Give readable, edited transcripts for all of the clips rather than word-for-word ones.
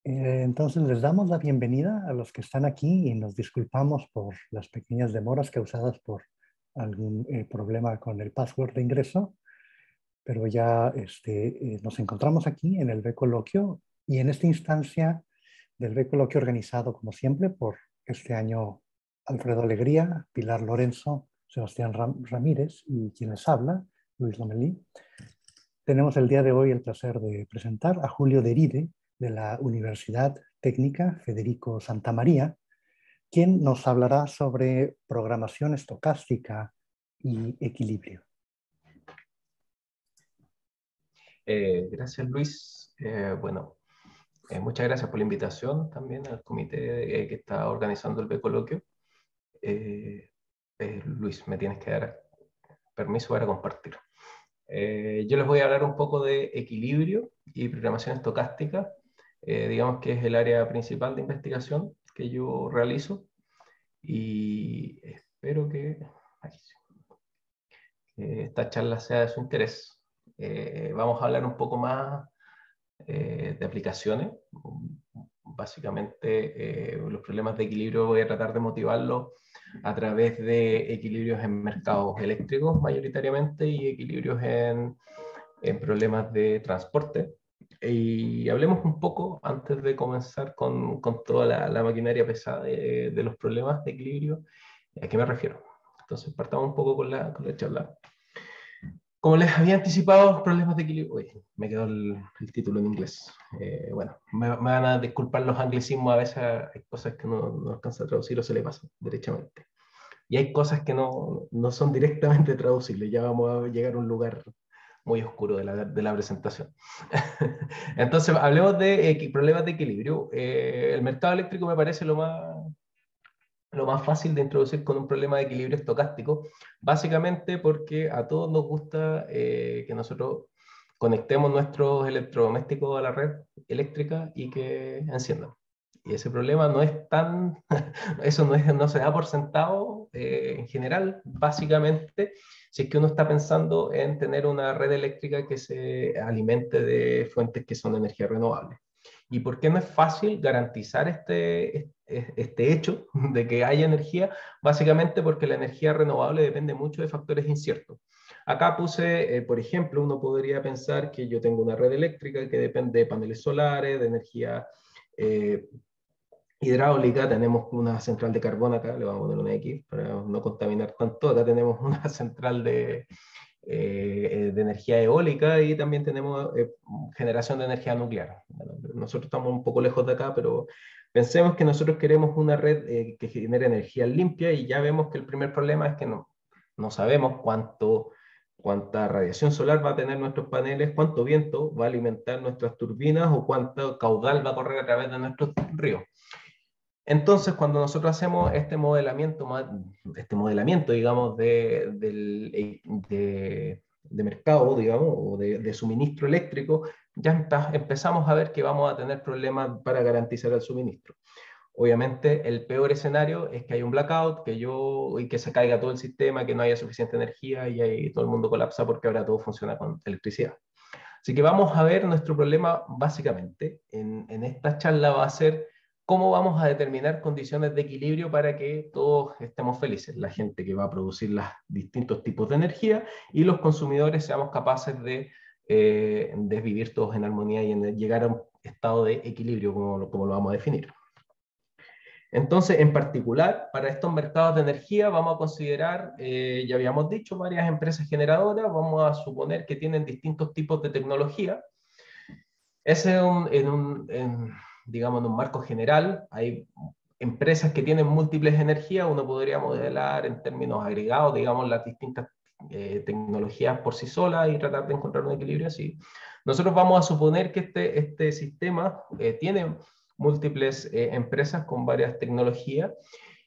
Entonces les damos la bienvenida a los que están aquí y nos disculpamos por las pequeñas demoras causadas por algún problema con el password de ingreso, pero ya nos encontramos aquí en el B-Coloquio y en esta instancia del B-Coloquio organizado como siempre por este año Alfredo Alegría, Pilar Lorenzo, Sebastián Ramírez y quien les habla, Luis Lomelí. Tenemos el día de hoy el placer de presentar a Julio Deride, de la Universidad Técnica Federico Santa María, quien nos hablará sobre programación estocástica y equilibrio. Gracias, Luis. Muchas gracias por la invitación también al comité que está organizando el B-Coloquio. Luis, me tienes que dar permiso para compartir. Yo les voy a hablar un poco de equilibrio y programación estocástica. Digamos que es el área principal de investigación que yo realizo y espero que esta charla sea de su interés. Vamos a hablar un poco más de aplicaciones. Básicamente, los problemas de equilibrio voy a tratar de motivarlos a través de equilibrios en mercados eléctricos mayoritariamente y equilibrios en problemas de transporte. Y hablemos un poco, antes de comenzar con toda la maquinaria pesada de los problemas de equilibrio, ¿a qué me refiero? Entonces, partamos un poco con la charla. Como les había anticipado, problemas de equilibrio. Uy, me quedó el título en inglés. Bueno, me van a disculpar los anglicismos, a veces hay cosas que no alcanza a traducir o se le pasa derechamente. Y hay cosas que no son directamente traducibles. Ya vamos a llegar a un lugar muy oscuro de la presentación. Entonces, hablemos de problemas de equilibrio. El mercado eléctrico me parece lo más fácil de introducir con un problema de equilibrio estocástico, básicamente porque a todos nos gusta que nosotros conectemos nuestros electrodomésticos a la red eléctrica y que enciendan. Y ese problema no es tan, eso no se da por sentado en general, básicamente, si es que uno está pensando en tener una red eléctrica que se alimente de fuentes que son de energía renovable. ¿Y por qué no es fácil garantizar este hecho de que haya energía? Básicamente porque la energía renovable depende mucho de factores inciertos. Acá puse, por ejemplo, uno podría pensar que yo tengo una red eléctrica que depende de paneles solares, de energía hidráulica, tenemos una central de carbón acá, le vamos a poner una X para no contaminar tanto. Acá tenemos una central de energía eólica y también tenemos generación de energía nuclear. Bueno, nosotros estamos un poco lejos de acá, pero pensemos que nosotros queremos una red que genere energía limpia y ya vemos que el primer problema es que no sabemos cuánta radiación solar va a tener nuestros paneles, cuánto viento va a alimentar nuestras turbinas o cuánto caudal va a correr a través de nuestros ríos. Entonces, cuando nosotros hacemos este modelamiento, digamos, de mercado, digamos, o de suministro eléctrico, ya empezamos a ver que vamos a tener problemas para garantizar el suministro. Obviamente, el peor escenario es que haya un blackout, y que se caiga todo el sistema, que no haya suficiente energía y ahí todo el mundo colapsa porque ahora todo funciona con electricidad. Así que vamos a ver nuestro problema básicamente. En esta charla va a ser cómo vamos a determinar condiciones de equilibrio para que todos estemos felices. La gente que va a producir los distintos tipos de energía y los consumidores seamos capaces de vivir todos en armonía y en llegar a un estado de equilibrio, como lo vamos a definir. Entonces, en particular, para estos mercados de energía vamos a considerar, ya habíamos dicho, varias empresas generadoras, vamos a suponer que tienen distintos tipos de tecnología. Ese digamos, en un marco general, hay empresas que tienen múltiples energías, uno podría modelar en términos agregados, digamos, las distintas tecnologías por sí solas y tratar de encontrar un equilibrio así. Nosotros vamos a suponer que este sistema tiene múltiples empresas con varias tecnologías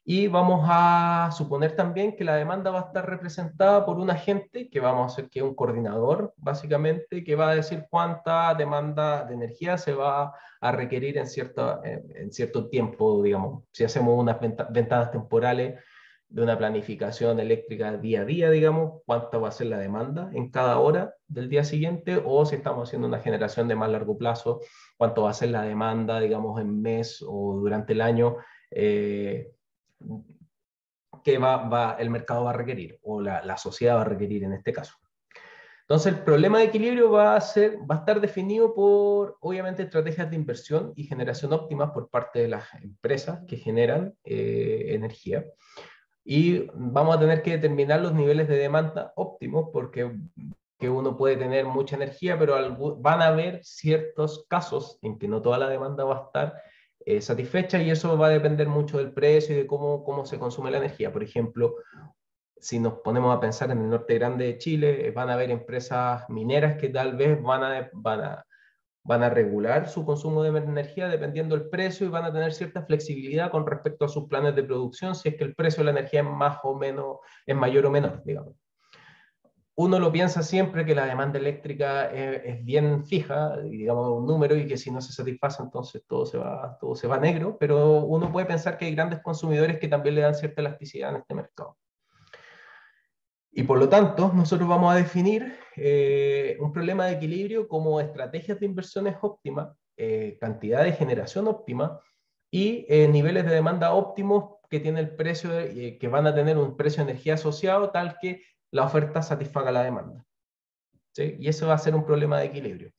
y vamos a suponer también que la demanda va a estar representada por un agente que vamos a hacer que es un coordinador, básicamente, que va a decir cuánta demanda de energía se va a requerir en cierto tiempo, digamos. Si hacemos unas ventanas temporales, de una planificación eléctrica día a día, digamos, cuánta va a ser la demanda en cada hora del día siguiente, o si estamos haciendo una generación de más largo plazo, cuánto va a ser la demanda, digamos, en mes o durante el año, que el mercado va a requerir, o la sociedad va a requerir en este caso. Entonces, el problema de equilibrio va a estar definido por, obviamente, estrategias de inversión y generación óptimas por parte de las empresas que generan energía. Y vamos a tener que determinar los niveles de demanda óptimos, porque que uno puede tener mucha energía, pero van a haber ciertos casos en que no toda la demanda va a estar satisfecha, y eso va a depender mucho del precio y de cómo se consume la energía. Por ejemplo, si nos ponemos a pensar en el norte grande de Chile, van a haber empresas mineras que tal vez van a regular su consumo de energía dependiendo del precio, y van a tener cierta flexibilidad con respecto a sus planes de producción, si es que el precio de la energía es más o menos, es mayor o menor, digamos. Uno lo piensa siempre que la demanda eléctrica es bien fija, digamos un número, y que si no se satisface entonces todo se va a negro, pero uno puede pensar que hay grandes consumidores que también le dan cierta elasticidad en este mercado. Y por lo tanto, nosotros vamos a definir un problema de equilibrio como estrategias de inversiones óptimas, cantidad de generación óptima y niveles de demanda óptimos que tiene el precio, que van a tener un precio de energía asociado tal que la oferta satisfaga la demanda. ¿Sí? Y eso va a ser un problema de equilibrio.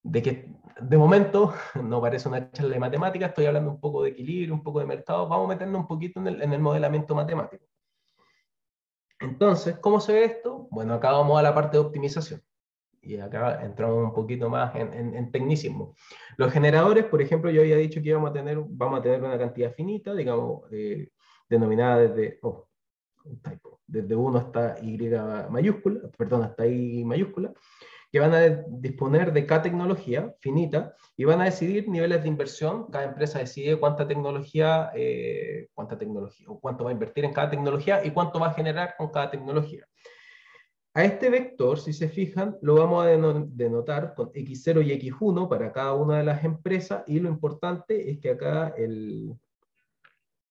De momento, no parece una charla de matemáticas, estoy hablando un poco de equilibrio, un poco de mercado, vamos a meternos un poquito en el modelamiento matemático. Entonces, ¿cómo se ve esto? Bueno, acá vamos a la parte de optimización. Y acá entramos un poquito más en tecnicismo. Los generadores, por ejemplo, yo había dicho que vamos a tener una cantidad finita, digamos, denominada desde 1 hasta Y mayúscula, perdón, hasta I mayúscula, que van a disponer de cada tecnología finita y van a decidir niveles de inversión. Cada empresa decide cuánta tecnología o cuánto va a invertir en cada tecnología y cuánto va a generar con cada tecnología. A este vector, si se fijan, lo vamos a denotar con X0 y X1 para cada una de las empresas, y lo importante es que acá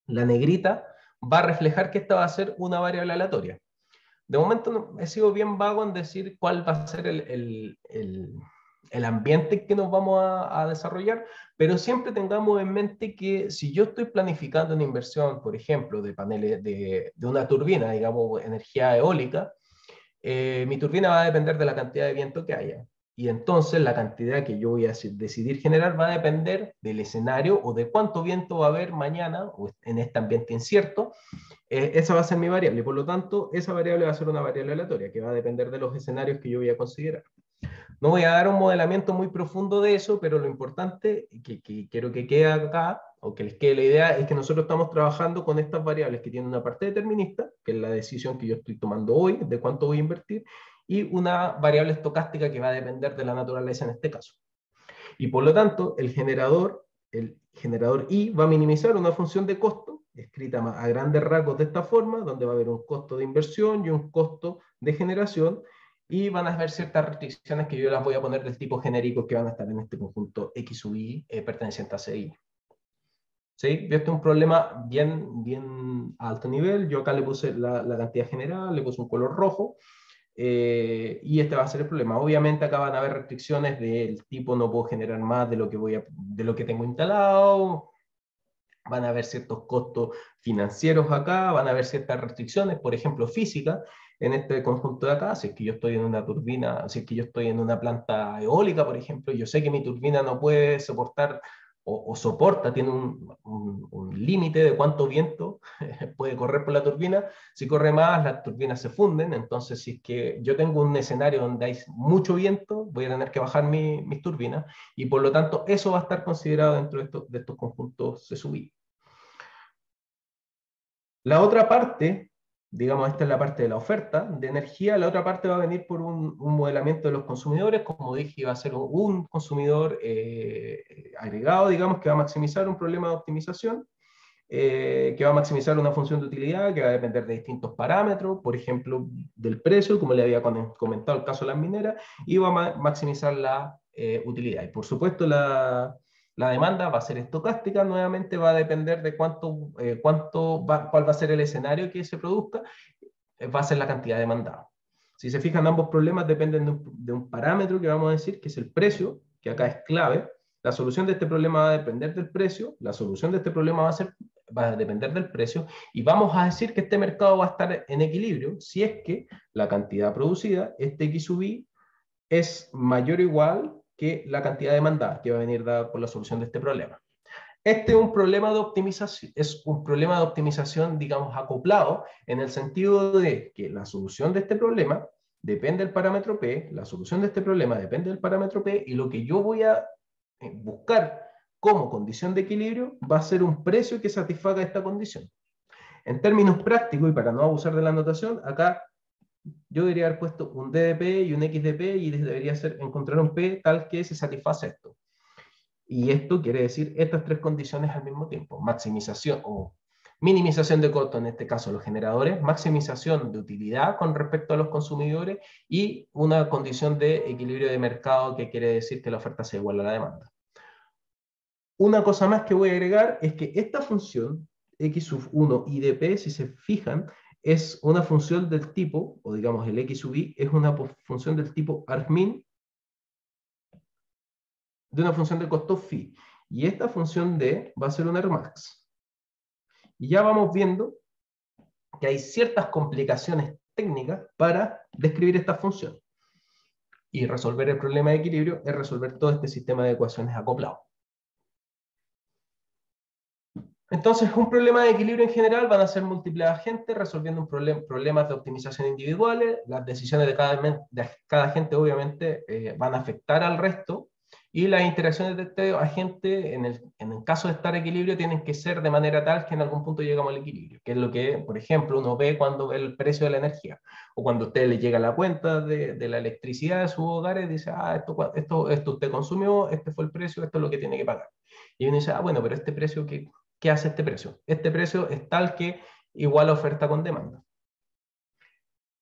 la negrita va a reflejar que esta va a ser una variable aleatoria. De momento he sido bien vago en decir cuál va a ser el ambiente que nos vamos a desarrollar, pero siempre tengamos en mente que si yo estoy planificando una inversión, por ejemplo, de paneles de una turbina, digamos, energía eólica, mi turbina va a depender de la cantidad de viento que haya. Y entonces la cantidad que yo voy a decidir generar va a depender del escenario o de cuánto viento va a haber mañana o en este ambiente incierto. Esa va a ser mi variable, y por lo tanto esa variable va a ser una variable aleatoria que va a depender de los escenarios que yo voy a considerar. No voy a dar un modelamiento muy profundo de eso, pero lo importante que quiero que quede acá, o que les quede la idea, es que nosotros estamos trabajando con estas variables que tienen una parte determinista, que es la decisión que yo estoy tomando hoy, de cuánto voy a invertir, y una variable estocástica que va a depender de la naturaleza en este caso. Y por lo tanto, el generador I va a minimizar una función de costo, escrita a grandes rasgos de esta forma, donde va a haber un costo de inversión y un costo de generación, y van a haber ciertas restricciones que yo las voy a poner del tipo genérico que van a estar en este conjunto X sub I perteneciente a CI. ¿Sí? Este es un problema bien a alto nivel. Yo acá le puse la cantidad general, le puse un color rojo, y este va a ser el problema. Obviamente acá van a haber restricciones del tipo no puedo generar más de lo que tengo instalado, van a haber ciertos costos financieros acá, van a haber ciertas restricciones, por ejemplo, físicas, en este conjunto de acá. Si es que yo estoy en una turbina, si es que yo estoy en una planta eólica, por ejemplo, yo sé que mi turbina no puede soportar o soporta, tiene un límite de cuánto viento puede correr por la turbina. Si corre más, las turbinas se funden. Entonces, si es que yo tengo un escenario donde hay mucho viento, voy a tener que bajar mis turbinas, y por lo tanto eso va a estar considerado dentro de estos conjuntos CSUI. La otra parte, digamos, esta es la parte de la oferta de energía. La otra parte va a venir por un modelamiento de los consumidores. Como dije, va a ser un consumidor agregado, digamos, que va a maximizar un problema de optimización, que va a maximizar una función de utilidad que va a depender de distintos parámetros, por ejemplo, del precio, como le había comentado el caso de las mineras, y va a maximizar la utilidad. Y por supuesto, La demanda va a ser estocástica, nuevamente va a depender de cuál va a ser el escenario que se produzca, va a ser la cantidad demandada. Si se fijan, ambos problemas dependen de un parámetro que vamos a decir, que es el precio, que acá es clave. La solución de este problema va a depender del precio, la solución de este problema va a depender del precio, y vamos a decir que este mercado va a estar en equilibrio si es que la cantidad producida, este X sub I, es mayor o igual que la cantidad demandada, que va a venir dada por la solución de este problema. Este es un problema de optimización, digamos, acoplado, en el sentido de que la solución de este problema depende del parámetro P, la solución de este problema depende del parámetro P, y lo que yo voy a buscar como condición de equilibrio va a ser un precio que satisfaga esta condición. En términos prácticos, y para no abusar de la notación, acá yo debería haber puesto un D de P y un X de P, y debería ser encontrar un P tal que se satisface esto. Y esto quiere decir estas tres condiciones al mismo tiempo: maximización o minimización de costo, en este caso los generadores, maximización de utilidad con respecto a los consumidores, y una condición de equilibrio de mercado, que quiere decir que la oferta sea igual a la demanda. Una cosa más que voy a agregar es que esta función x sub 1 y de p, si se fijan, es una función del tipo, o digamos el x sub i, es una función del tipo argmin de una función de costo phi. Y esta función d va a ser un Argmax. Y ya vamos viendo que hay ciertas complicaciones técnicas para describir esta función. Y resolver el problema de equilibrio es resolver todo este sistema de ecuaciones acoplado. Entonces, un problema de equilibrio en general van a ser múltiples agentes resolviendo problemas de optimización individuales. Las decisiones de cada agente obviamente van a afectar al resto, y las interacciones de este agente, en el caso de estar en equilibrio, tienen que ser de manera tal que en algún punto llegamos al equilibrio, que es lo que, por ejemplo, uno ve cuando ve el precio de la energía, o cuando a usted le llega la cuenta de la electricidad de sus hogares, dice, esto usted consumió, este fue el precio, esto es lo que tiene que pagar. Y uno dice, bueno, pero este precio, ¿qué hace este precio? Este precio es tal que iguala oferta con demanda.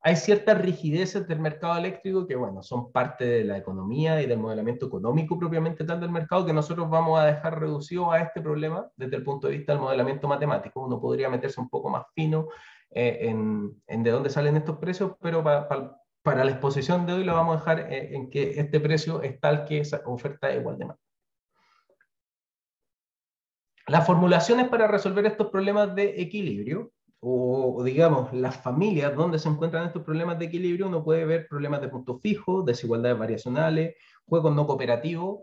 Hay ciertas rigideces del mercado eléctrico que, bueno, son parte de la economía y del modelamiento económico propiamente tal del mercado, que nosotros vamos a dejar reducido a este problema desde el punto de vista del modelamiento matemático. Uno podría meterse un poco más fino en de dónde salen estos precios, pero para la exposición de hoy lo vamos a dejar en que este precio es tal que esa oferta es igual demanda. Las formulaciones para resolver estos problemas de equilibrio, o digamos, las familias donde se encuentran estos problemas de equilibrio, uno puede ver problemas de punto fijo, desigualdades variacionales, juegos no cooperativos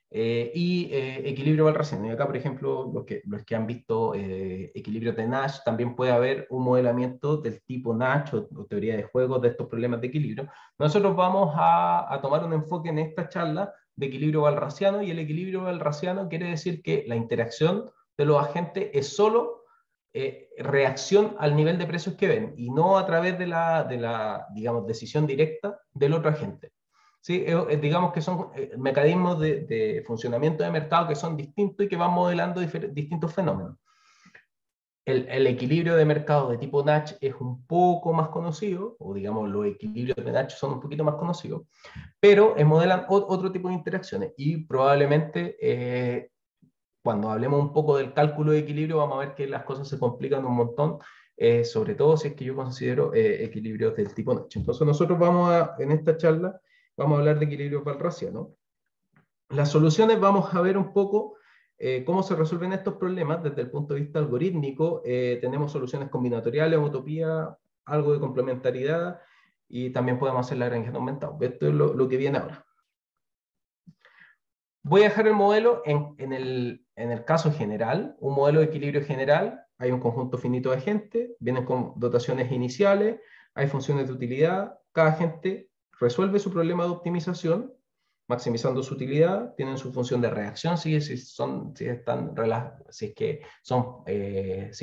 y equilibrio valrasiano. Y acá, por ejemplo, los que han visto equilibrio de Nash, también puede haber un modelamiento del tipo Nash o teoría de juegos de estos problemas de equilibrio. Nosotros vamos a tomar un enfoque en esta charla de equilibrio valrasiano, y el equilibrio valrasiano quiere decir que la interacción de los agentes es solo reacción al nivel de precios que ven, y no a través de la digamos, decisión directa del otro agente. ¿Sí? Digamos que son mecanismos de funcionamiento de mercado que son distintos y que van modelando distintos fenómenos. El equilibrio de mercado de tipo Nash es un poco más conocido, o digamos los equilibrios de Nash son un poquito más conocidos, pero modelan otro tipo de interacciones, y probablemente cuando hablemos un poco del cálculo de equilibrio vamos a ver que las cosas se complican un montón, sobre todo si es que yo considero equilibrios del tipo Nash. Entonces nosotros en esta charla vamos a hablar de equilibrios valrasianos. Las soluciones, vamos a ver un poco cómo se resuelven estos problemas desde el punto de vista algorítmico. Tenemos soluciones combinatoriales, homotopía, algo de complementariedad, y también podemos hacer Lagrangiano aumentado. Esto es lo que viene ahora. Voy a dejar el modelo en el caso general, un modelo de equilibrio general. Hay un conjunto finito de agentes, vienen con dotaciones iniciales, hay funciones de utilidad, cada agente resuelve su problema de optimización, maximizando su utilidad, tienen su función de reacción, si es que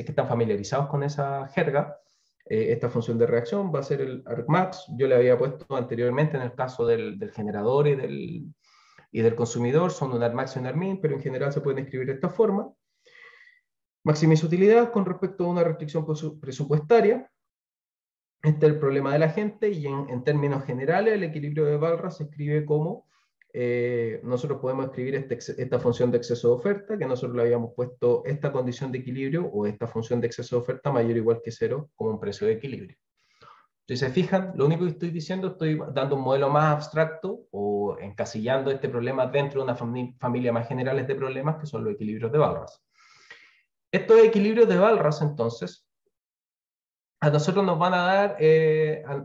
están familiarizados con esa jerga. Esta función de reacción va a ser el argmax. Yo le había puesto anteriormente en el caso del generador y del consumidor, son un argmax y un argmin, pero en general se pueden escribir de esta forma. Maximiza utilidad con respecto a una restricción presupuestaria. Este es el problema de la gente, y en términos generales el equilibrio de Walras se escribe como nosotros podemos escribir esta función de exceso de oferta, que nosotros le habíamos puesto esta condición de equilibrio o esta función de exceso de oferta mayor o igual que 0 como un precio de equilibrio. Si se fijan, lo único que estoy diciendo, estoy dando un modelo más abstracto o encasillando este problema dentro de una familia más generales de problemas que son los equilibrios de Walras. Estos equilibrios de Walras, entonces, a nosotros nos van a dar,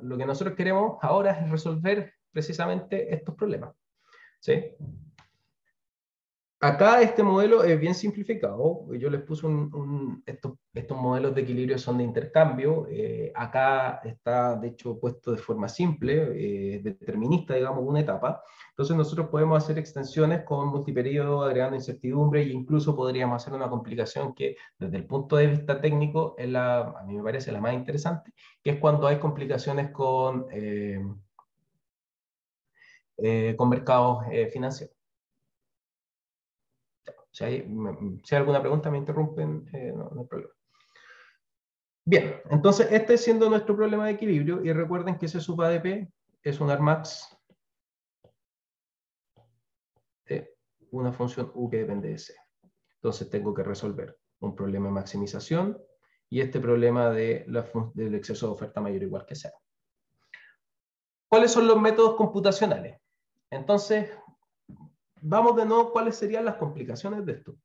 lo que nosotros queremos ahora es resolver precisamente estos problemas. ¿Sí? Acá este modelo es bien simplificado. Yo les puse estos modelos de equilibrio son de intercambio. Acá está, de hecho, puesto de forma simple, determinista, digamos, una etapa. Entonces nosotros podemos hacer extensiones con multiperiodo, agregando incertidumbre, e incluso podríamos hacer una complicación que, desde el punto de vista técnico, es a mí me parece la más interesante, que es cuando hay complicaciones con mercados financieros. Si hay alguna pregunta, me interrumpen, no hay problema. Bien, entonces este siendo nuestro problema de equilibrio, y recuerden que ese sub ADP es un Armax de una función U que depende de C. Entonces tengo que resolver un problema de maximización y este problema del exceso de oferta mayor o igual que 0. ¿Cuáles son los métodos computacionales? Entonces, vamos de nuevo, ¿cuáles serían las complicaciones de esto?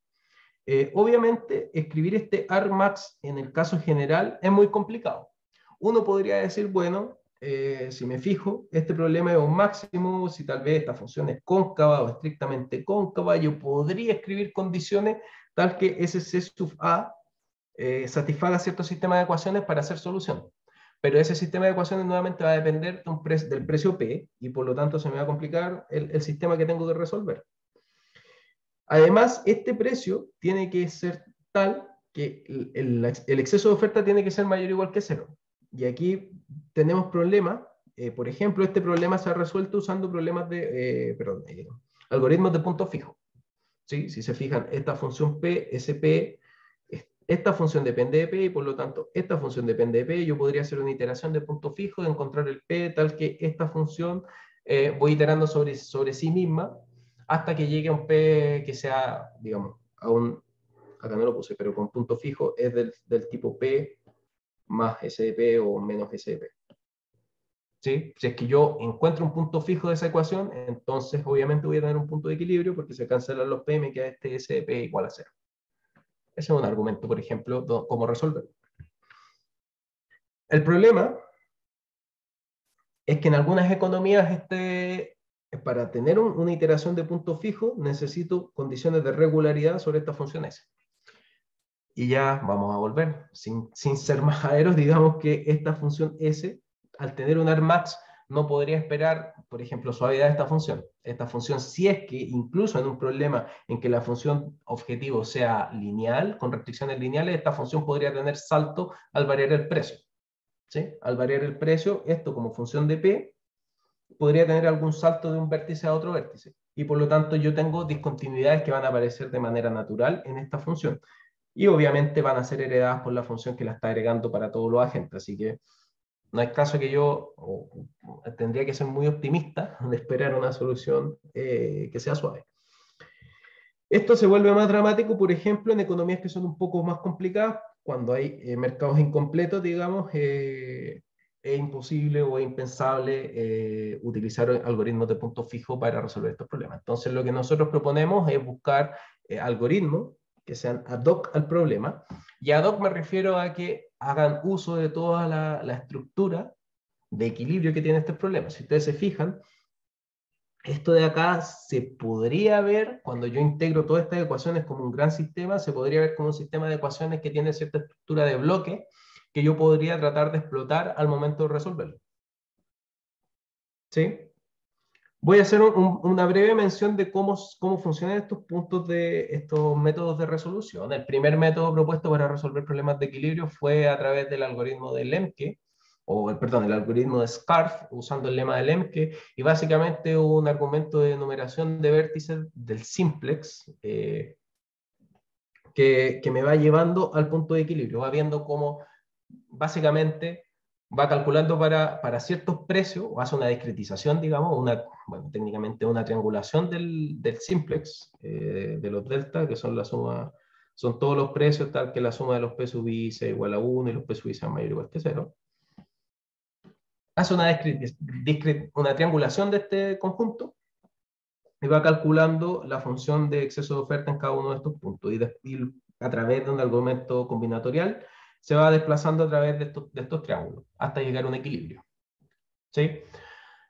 Obviamente, escribir este Armax en el caso general es muy complicado. Uno podría decir, bueno, si me fijo, este problema es un máximo, si tal vez esta función es cóncava o estrictamente cóncava, yo podría escribir condiciones tal que ese C sub A satisfaga cierto sistema de ecuaciones para hacer solución. Pero ese sistema de ecuaciones nuevamente va a depender del precio P, y por lo tanto se me va a complicar el sistema que tengo que resolver. Además, este precio tiene que ser tal que el exceso de oferta tiene que ser mayor o igual que 0. Y aquí tenemos problemas. Por ejemplo, este problema se ha resuelto usando algoritmos de punto fijo. ¿Sí? Si se fijan, esta función P, SP, esta función depende de P y por lo tanto esta función depende de P. Yo podría hacer una iteración de punto fijo, de encontrar el P tal que esta función voy iterando sobre sí misma hasta que llegue a un P que sea, digamos, acá no lo puse, pero con punto fijo es del tipo P más SDP o menos SDP. ¿Sí? Si es que yo encuentro un punto fijo de esa ecuación, entonces obviamente voy a tener un punto de equilibrio porque se cancelan los P y me queda este SDP igual a 0. Ese es un argumento, por ejemplo, cómo resolverlo. El problema es que en algunas economías para tener una iteración de punto fijo necesito condiciones de regularidad sobre esta función S. Y ya vamos a volver, sin ser majaderos, digamos que esta función S, al tener un Armax, no podría esperar, por ejemplo, suavidad de esta función. Esta función, si es que incluso en un problema en que la función objetivo sea lineal, con restricciones lineales, esta función podría tener salto al variar el precio. ¿Sí? Al variar el precio, esto como función de P, podría tener algún salto de un vértice a otro vértice. Y por lo tanto yo tengo discontinuidades que van a aparecer de manera natural en esta función. Y obviamente van a ser heredadas por la función que la está agregando para todos los agentes. Así que no hay caso que yo tendría que ser muy optimista de esperar una solución que sea suave. Esto se vuelve más dramático, por ejemplo, en economías que son un poco más complicadas, cuando hay mercados incompletos, digamos, es imposible o es impensable utilizar algoritmos de punto fijo para resolver estos problemas. Entonces, lo que nosotros proponemos es buscar algoritmos que sean ad hoc al problema, y ad hoc me refiero a que hagan uso de toda la estructura de equilibrio que tiene este problema. Si ustedes se fijan, esto de acá se podría ver, cuando yo integro todas estas ecuaciones como un gran sistema, se podría ver como un sistema de ecuaciones que tiene cierta estructura de bloque que yo podría tratar de explotar al momento de resolverlo. ¿Sí? Voy a hacer una breve mención de cómo funcionan estos métodos de resolución. El primer método propuesto para resolver problemas de equilibrio fue a través del algoritmo de Lemke, el algoritmo de Scarf, usando el lema de Lemke, y básicamente un argumento de numeración de vértices del simplex que me va llevando al punto de equilibrio. Va viendo cómo básicamente va calculando para ciertos precios, o hace una discretización, digamos, bueno, técnicamente una triangulación del simplex, de los delta, que son la suma, son todos los precios, tal que la suma de los P sub i sea igual a 1 y los P sub i sean mayor o igual que 0. Hace una triangulación de este conjunto y va calculando la función de exceso de oferta en cada uno de estos puntos. Y a través de un argumento combinatorial se va desplazando a través de estos triángulos hasta llegar a un equilibrio. ¿Sí?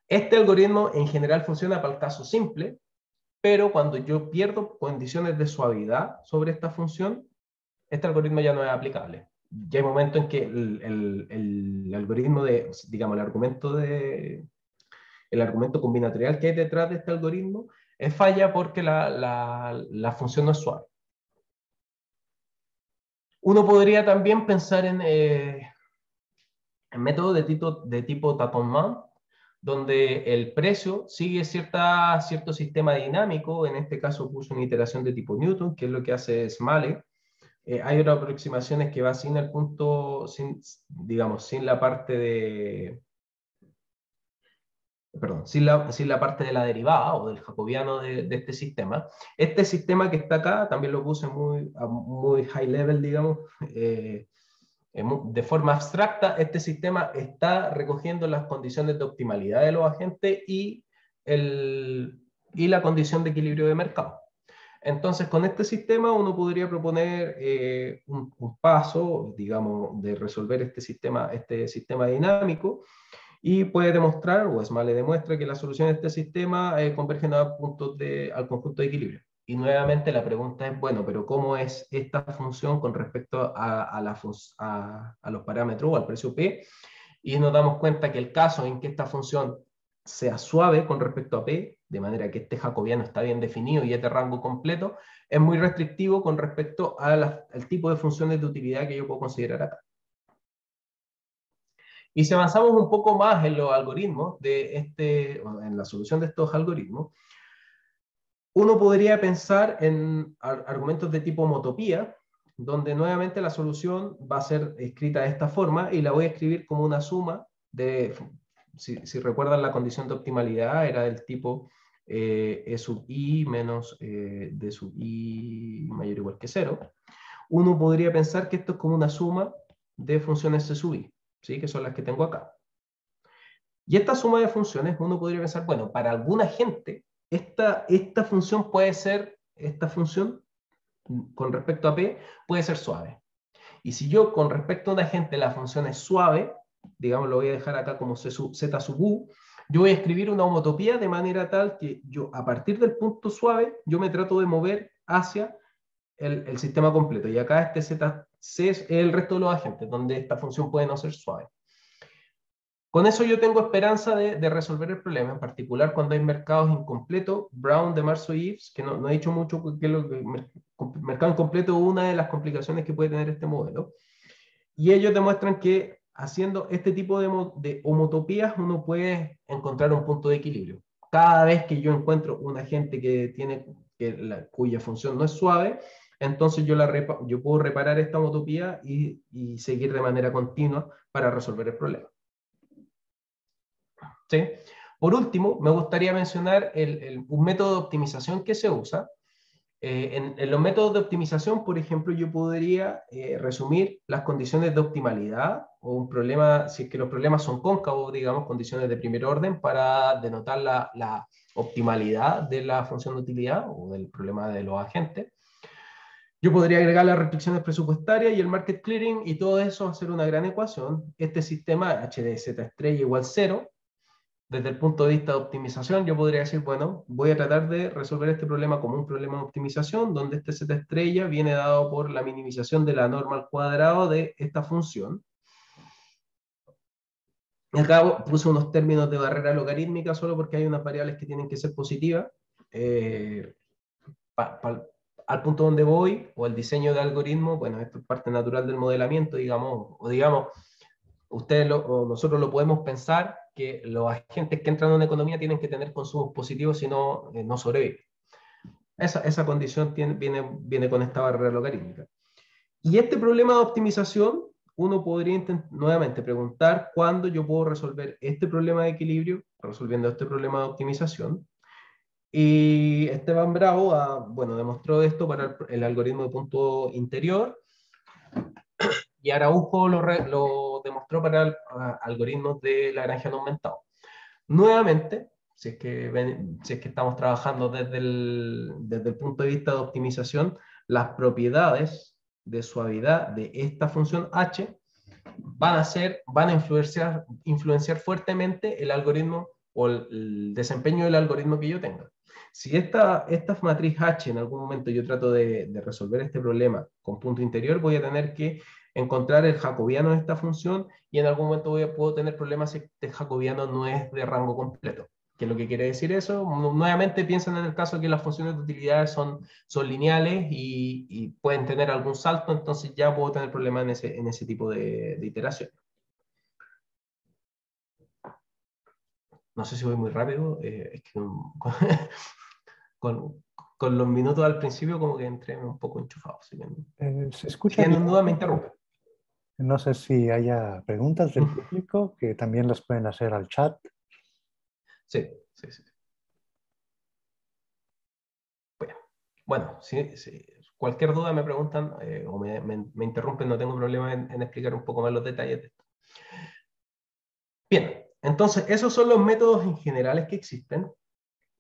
Este algoritmo en general funciona para el caso simple, pero cuando yo pierdo condiciones de suavidad sobre esta función, este algoritmo ya no es aplicable. Ya hay momentos en que el algoritmo digamos, el argumento combinatorial que hay detrás de este algoritmo falla porque la función no es suave. Uno podría también pensar en métodos de tipo Tatonement, donde el precio sigue cierto sistema dinámico. En este caso puse una iteración de tipo Newton, que es lo que hace Smale. Hay otras aproximaciones que va sin el punto, digamos, sin la parte de... Perdón, sin la parte de la derivada o del jacobiano de este sistema. Este sistema que está acá, también lo puse muy high level, digamos, de forma abstracta. Este sistema está recogiendo las condiciones de optimalidad de los agentes y la condición de equilibrio de mercado. Entonces, con este sistema uno podría proponer un paso, digamos, de resolver este sistema dinámico, y puede demostrar, o Smale demuestra, que la solución de este sistema convergen al conjunto de equilibrio. Y nuevamente la pregunta es, bueno, pero ¿cómo es esta función con respecto a los parámetros o al precio P? Y nos damos cuenta que el caso en que esta función sea suave con respecto a P, de manera que este jacobiano está bien definido y es de rango completo, es muy restrictivo con respecto al tipo de funciones de utilidad que yo puedo considerar acá. Y si avanzamos un poco más en los algoritmos en la solución de estos algoritmos, uno podría pensar en argumentos de tipo homotopía, donde nuevamente la solución va a ser escrita de esta forma y la voy a escribir como una suma de, si recuerdan, la condición de optimalidad era del tipo E sub i menos D sub i mayor o igual que 0. Uno podría pensar que esto es como una suma de funciones C sub i, ¿sí? Que son las que tengo acá. Y esta suma de funciones, uno podría pensar, bueno, para alguna gente, esta función puede ser, esta función con respecto a P puede ser suave. Y si yo con respecto a una gente la función es suave, digamos, lo voy a dejar acá como Z sub U, yo voy a escribir una homotopía de manera tal que yo, a partir del punto suave, yo me trato de mover hacia el sistema completo. Y acá este ZC es el resto de los agentes, donde esta función puede no ser suave. Con eso yo tengo esperanza de resolver el problema, en particular cuando hay mercados incompletos. Brown, de Marzo y Ives, que no he dicho mucho qué es lo que mercado incompleto es una de las complicaciones que puede tener este modelo. Y ellos demuestran que haciendo este tipo de homotopías uno puede encontrar un punto de equilibrio. Cada vez que yo encuentro un agente cuya función no es suave, entonces yo puedo reparar esta homotopía y seguir de manera continua para resolver el problema. ¿Sí? Por último, me gustaría mencionar un método de optimización que se usa. En los métodos de optimización, por ejemplo, yo podría resumir las condiciones de optimalidad o un problema, si es que los problemas son cóncavos, digamos, condiciones de primer orden, para denotar la optimalidad de la función de utilidad o del problema de los agentes. Yo podría agregar las restricciones presupuestarias y el market clearing, y todo eso hacer una gran ecuación. Este sistema h de z estrella igual 0. Desde el punto de vista de optimización, yo podría decir, bueno, voy a tratar de resolver este problema como un problema de optimización, donde este z estrella viene dado por la minimización de la norma al cuadrado de esta función. Y acá puse unos términos de barrera logarítmica solo porque hay unas variables que tienen que ser positivas. Al punto donde voy, o el diseño de algoritmo, bueno, esto es parte natural del modelamiento, digamos, o digamos, o nosotros lo podemos pensar que los agentes que entran en una economía tienen que tener consumos positivos, si no, no sobreviven. Esa condición viene con esta barrera logarítmica. Y este problema de optimización uno podría nuevamente preguntar cuándo yo puedo resolver este problema de equilibrio resolviendo este problema de optimización. Y Esteban Bravo bueno, demostró esto para el algoritmo de punto interior, y Araujo lo demostró para algoritmos de Lagrangiano aumentado. Nuevamente, si es que estamos trabajando desde el punto de vista de optimización, las propiedades de suavidad de esta función h van a influenciar fuertemente el algoritmo o el desempeño del algoritmo que yo tenga. Si esta matriz H en algún momento yo trato de resolver este problema con punto interior, voy a tener que encontrar el jacobiano de esta función, y en algún momento puedo tener problemas si este jacobiano no es de rango completo. ¿Qué es lo que quiere decir eso? Nuevamente piensen en el caso que las funciones de utilidad son lineales y pueden tener algún salto, entonces ya puedo tener problemas en ese tipo de iteración. No sé si voy muy rápido, es que con los minutos al principio como que entré un poco enchufado. Se Si escucha bien. tienen duda me interrumpen. No sé si haya preguntas del público, que también las pueden hacer al chat. Sí. Bueno, si cualquier duda me preguntan o me interrumpen, no tengo problema en explicar un poco más los detalles de esto. Bien, entonces esos son los métodos en generales que existen,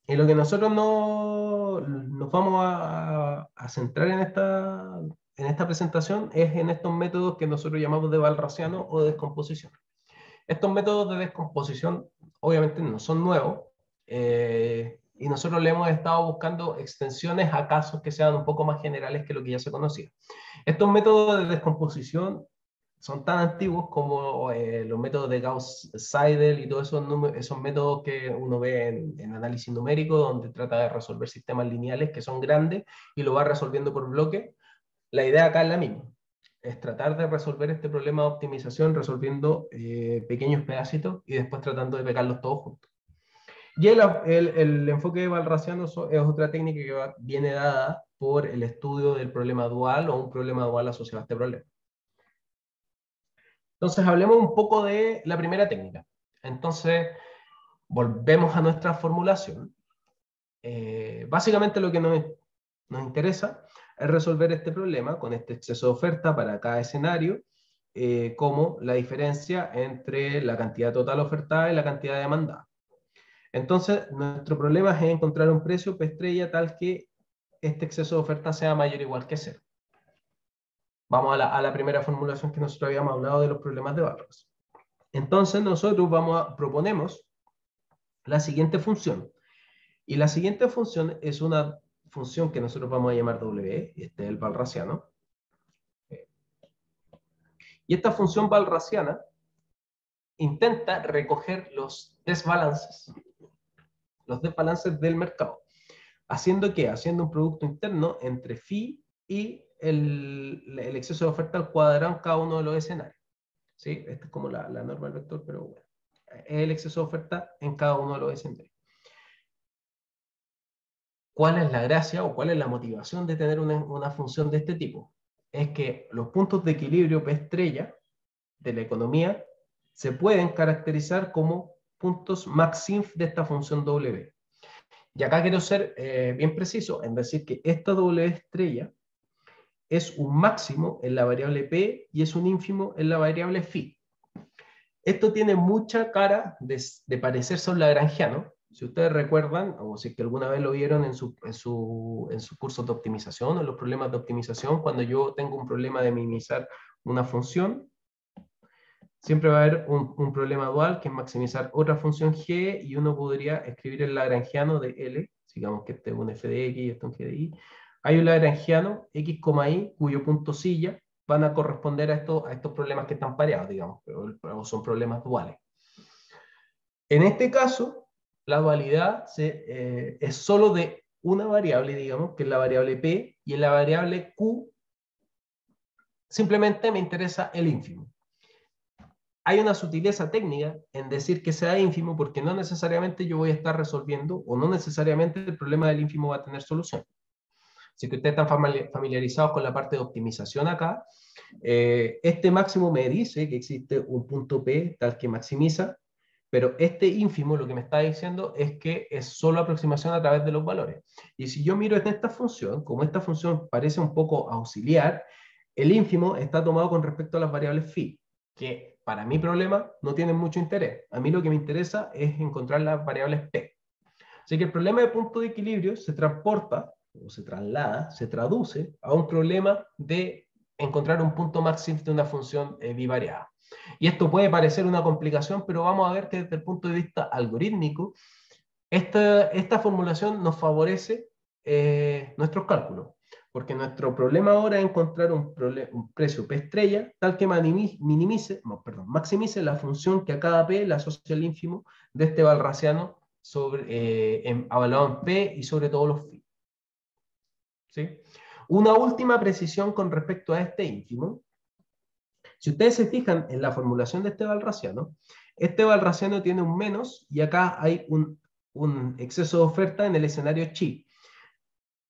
y lo que nosotros nos vamos a centrar en esta presentación es en estos métodos que nosotros llamamos de Walrasiano o de descomposición. Estos métodos de descomposición obviamente no son nuevos, y nosotros le hemos estado buscando extensiones a casos que sean un poco más generales que lo que ya se conocía. Estos métodos de descomposición son tan antiguos como los métodos de Gauss-Seidel y todos esos métodos que uno ve en análisis numérico, donde trata de resolver sistemas lineales que son grandes y lo va resolviendo por bloque. La idea acá es la misma, es tratar de resolver este problema de optimización resolviendo pequeños pedacitos y después tratando de pegarlos todos juntos. Y el enfoque de Walrasiano es otra técnica que viene dada por el estudio del problema dual o un problema dual asociado a este problema. Entonces hablemos un poco de la primera técnica. Entonces volvemos a nuestra formulación. Básicamente lo que nos interesa es resolver este problema con este exceso de oferta para cada escenario, como la diferencia entre la cantidad total ofertada y la cantidad demandada. Entonces, nuestro problema es encontrar un precio P estrella tal que este exceso de oferta sea mayor o igual que cero. Vamos a la primera formulación que nosotros habíamos hablado de los problemas de barras. Entonces, nosotros proponemos la siguiente función. Y la siguiente función es una función que nosotros vamos a llamar W, este es el Walrasiano. Y esta función Walrasiana intenta recoger los desbalances del mercado. ¿Haciendo qué? Haciendo un producto interno entre phi y el exceso de oferta al cuadrado en cada uno de los escenarios. ¿Sí? Esta es como la norma del vector, pero bueno, es el exceso de oferta en cada uno de los escenarios. ¿Cuál es la gracia o cuál es la motivación de tener una función de este tipo? Es que los puntos de equilibrio P estrella de la economía se pueden caracterizar como puntos maxinf de esta función W. Y acá quiero ser bien preciso en decir que esta W estrella es un máximo en la variable P y es un ínfimo en la variable phi. Esto tiene mucha cara de parecerse a un lagrangiano. Si ustedes recuerdan, o si es que alguna vez lo vieron en sus cursos de optimización o en los problemas de optimización, cuando yo tengo un problema de minimizar una función, siempre va a haber un problema dual que es maximizar otra función g, y uno podría escribir el lagrangiano de L, digamos que este es un f de x y este es un g de y. Hay un lagrangiano x, y, cuyo punto silla van a corresponder a estos problemas que están pareados, digamos, pero son problemas duales. En este caso, la dualidad es solo de una variable, digamos, que es la variable p, y en la variable q simplemente me interesa el ínfimo. Hay una sutileza técnica en decir que sea ínfimo, porque no necesariamente yo voy a estar resolviendo, o no necesariamente el problema del ínfimo va a tener solución. Si que ustedes están familiarizados con la parte de optimización acá, este máximo me dice que existe un punto P tal que maximiza, pero este ínfimo lo que me está diciendo es que es solo aproximación a través de los valores. Y si yo miro en esta función, como esta función parece un poco auxiliar, el ínfimo está tomado con respecto a las variables phi, que para mi problema no tienen mucho interés. A mí lo que me interesa es encontrar las variables p. Así que el problema de punto de equilibrio se transporta, o se traslada, se traduce a un problema de encontrar un punto máximo de una función bivariada. Y esto puede parecer una complicación, pero vamos a ver que desde el punto de vista algorítmico, esta formulación nos favorece nuestros cálculos, porque nuestro problema ahora es encontrar un precio P estrella tal que maximice la función que a cada P le asocia el ínfimo de este valrasiano evaluado en P y sobre todos los phi. ¿Sí? Una última precisión con respecto a este ínfimo. Si ustedes se fijan en la formulación de este valrasiano tiene un menos y acá hay un exceso de oferta en el escenario chi.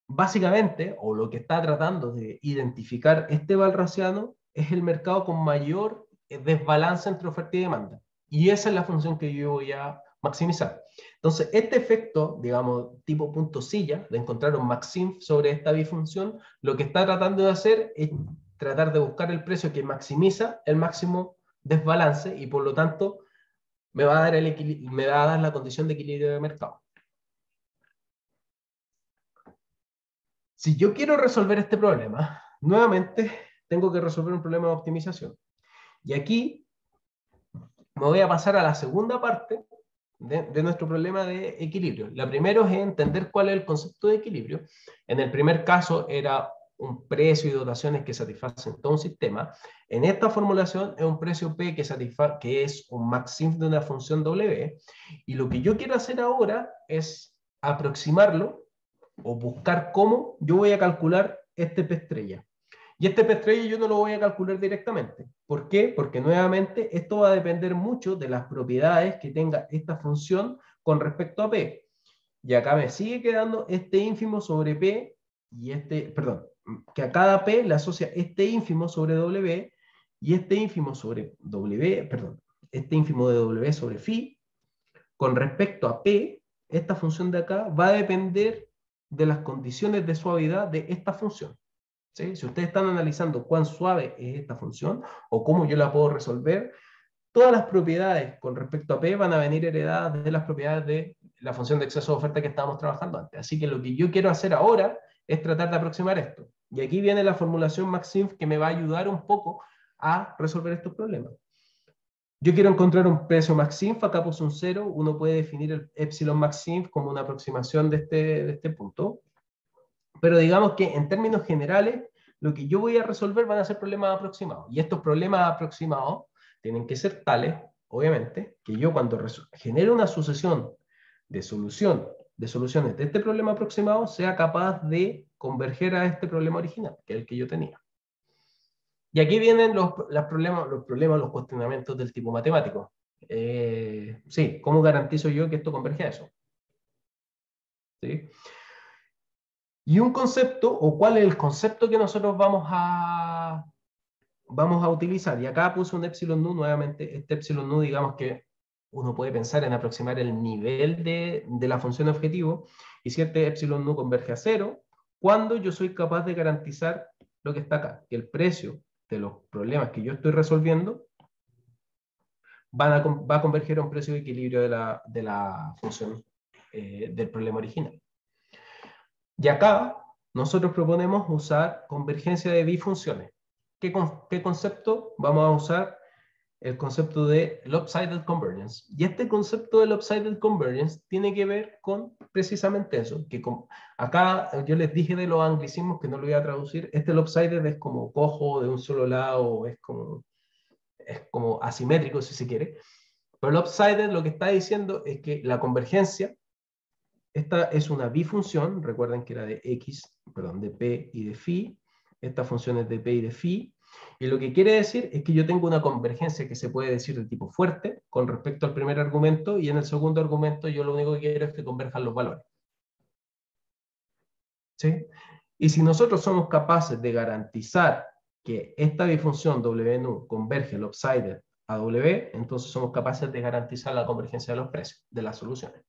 Básicamente, o lo que está tratando de identificar este valrasiano es el mercado con mayor desbalance entre oferta y demanda. Y esa es la función que yo voy a maximizar. Entonces, este efecto, digamos, tipo punto silla, de encontrar un maxim sobre esta bifunción, lo que está tratando de hacer es tratar de buscar el precio que maximiza el máximo desbalance y por lo tanto me va a dar la condición de equilibrio de mercado. Si yo quiero resolver este problema, nuevamente tengo que resolver un problema de optimización. Y aquí me voy a pasar a la segunda parte de nuestro problema de equilibrio. La primera es entender cuál es el concepto de equilibrio. En el primer caso era un precio y dotaciones que satisfacen todo un sistema. En esta formulación es un precio P que es un maxim de una función W. Y lo que yo quiero hacer ahora es aproximarlo o buscar cómo yo voy a calcular este P estrella. Y este P estrella yo no lo voy a calcular directamente. ¿Por qué? Porque nuevamente esto va a depender mucho de las propiedades que tenga esta función con respecto a P. Y acá me sigue quedando este ínfimo sobre P y que a cada P le asocia este ínfimo sobre W y este ínfimo sobre W, este ínfimo de W sobre phi. Con respecto a P, esta función de acá va a depender de las condiciones de suavidad de esta función. ¿Sí? Si ustedes están analizando cuán suave es esta función o cómo yo la puedo resolver, todas las propiedades con respecto a P van a venir heredadas de las propiedades de la función de exceso de oferta que estábamos trabajando antes. Así que lo que yo quiero hacer ahora es tratar de aproximar esto. Y aquí viene la formulación maxinf que me va a ayudar un poco a resolver estos problemas. Yo quiero encontrar un precio maxinf, acá puse un 0, uno puede definir el epsilon maxinf como una aproximación de este punto. Pero digamos que en términos generales, lo que yo voy a resolver van a ser problemas aproximados. Y estos problemas aproximados tienen que ser tales, obviamente, que yo cuando genero una sucesión de soluciones de este problema aproximado, sea capaz de converger a este problema original, que es el que yo tenía. Y aquí vienen los problemas, los cuestionamientos del tipo matemático. Sí, ¿cómo garantizo yo que esto converge a eso? ¿Sí? Y un concepto, o cuál es el concepto que nosotros vamos a utilizar. Y acá puse un epsilon nu, nuevamente, este epsilon nu, digamos que uno puede pensar en aproximar el nivel de la función objetivo, y si este epsilon nu converge a 0, cuando yo soy capaz de garantizar lo que está acá, que el precio de los problemas que yo estoy resolviendo va a converger a un precio de equilibrio de la función del problema original. Y acá nosotros proponemos usar convergencia de bifunciones. ¿Qué concepto? Vamos a usar el concepto de lopsided convergence. Y este concepto de lopsided convergence tiene que ver con precisamente eso, que acá yo les dije de los anglicismos que no lo voy a traducir. Este lopsided es como cojo de un solo lado, es como asimétrico si se quiere. Pero lopsided lo que está diciendo es que la convergencia, esta es una bifunción, recuerden que era de de P y de phi, esta función es de P y de phi, y lo que quiere decir es que yo tengo una convergencia que se puede decir de tipo fuerte con respecto al primer argumento, y en el segundo argumento yo lo único que quiero es que converjan los valores. ¿Sí? Y si nosotros somos capaces de garantizar que esta bifunción WNU converge lopsided a W, entonces somos capaces de garantizar la convergencia de los precios de las soluciones.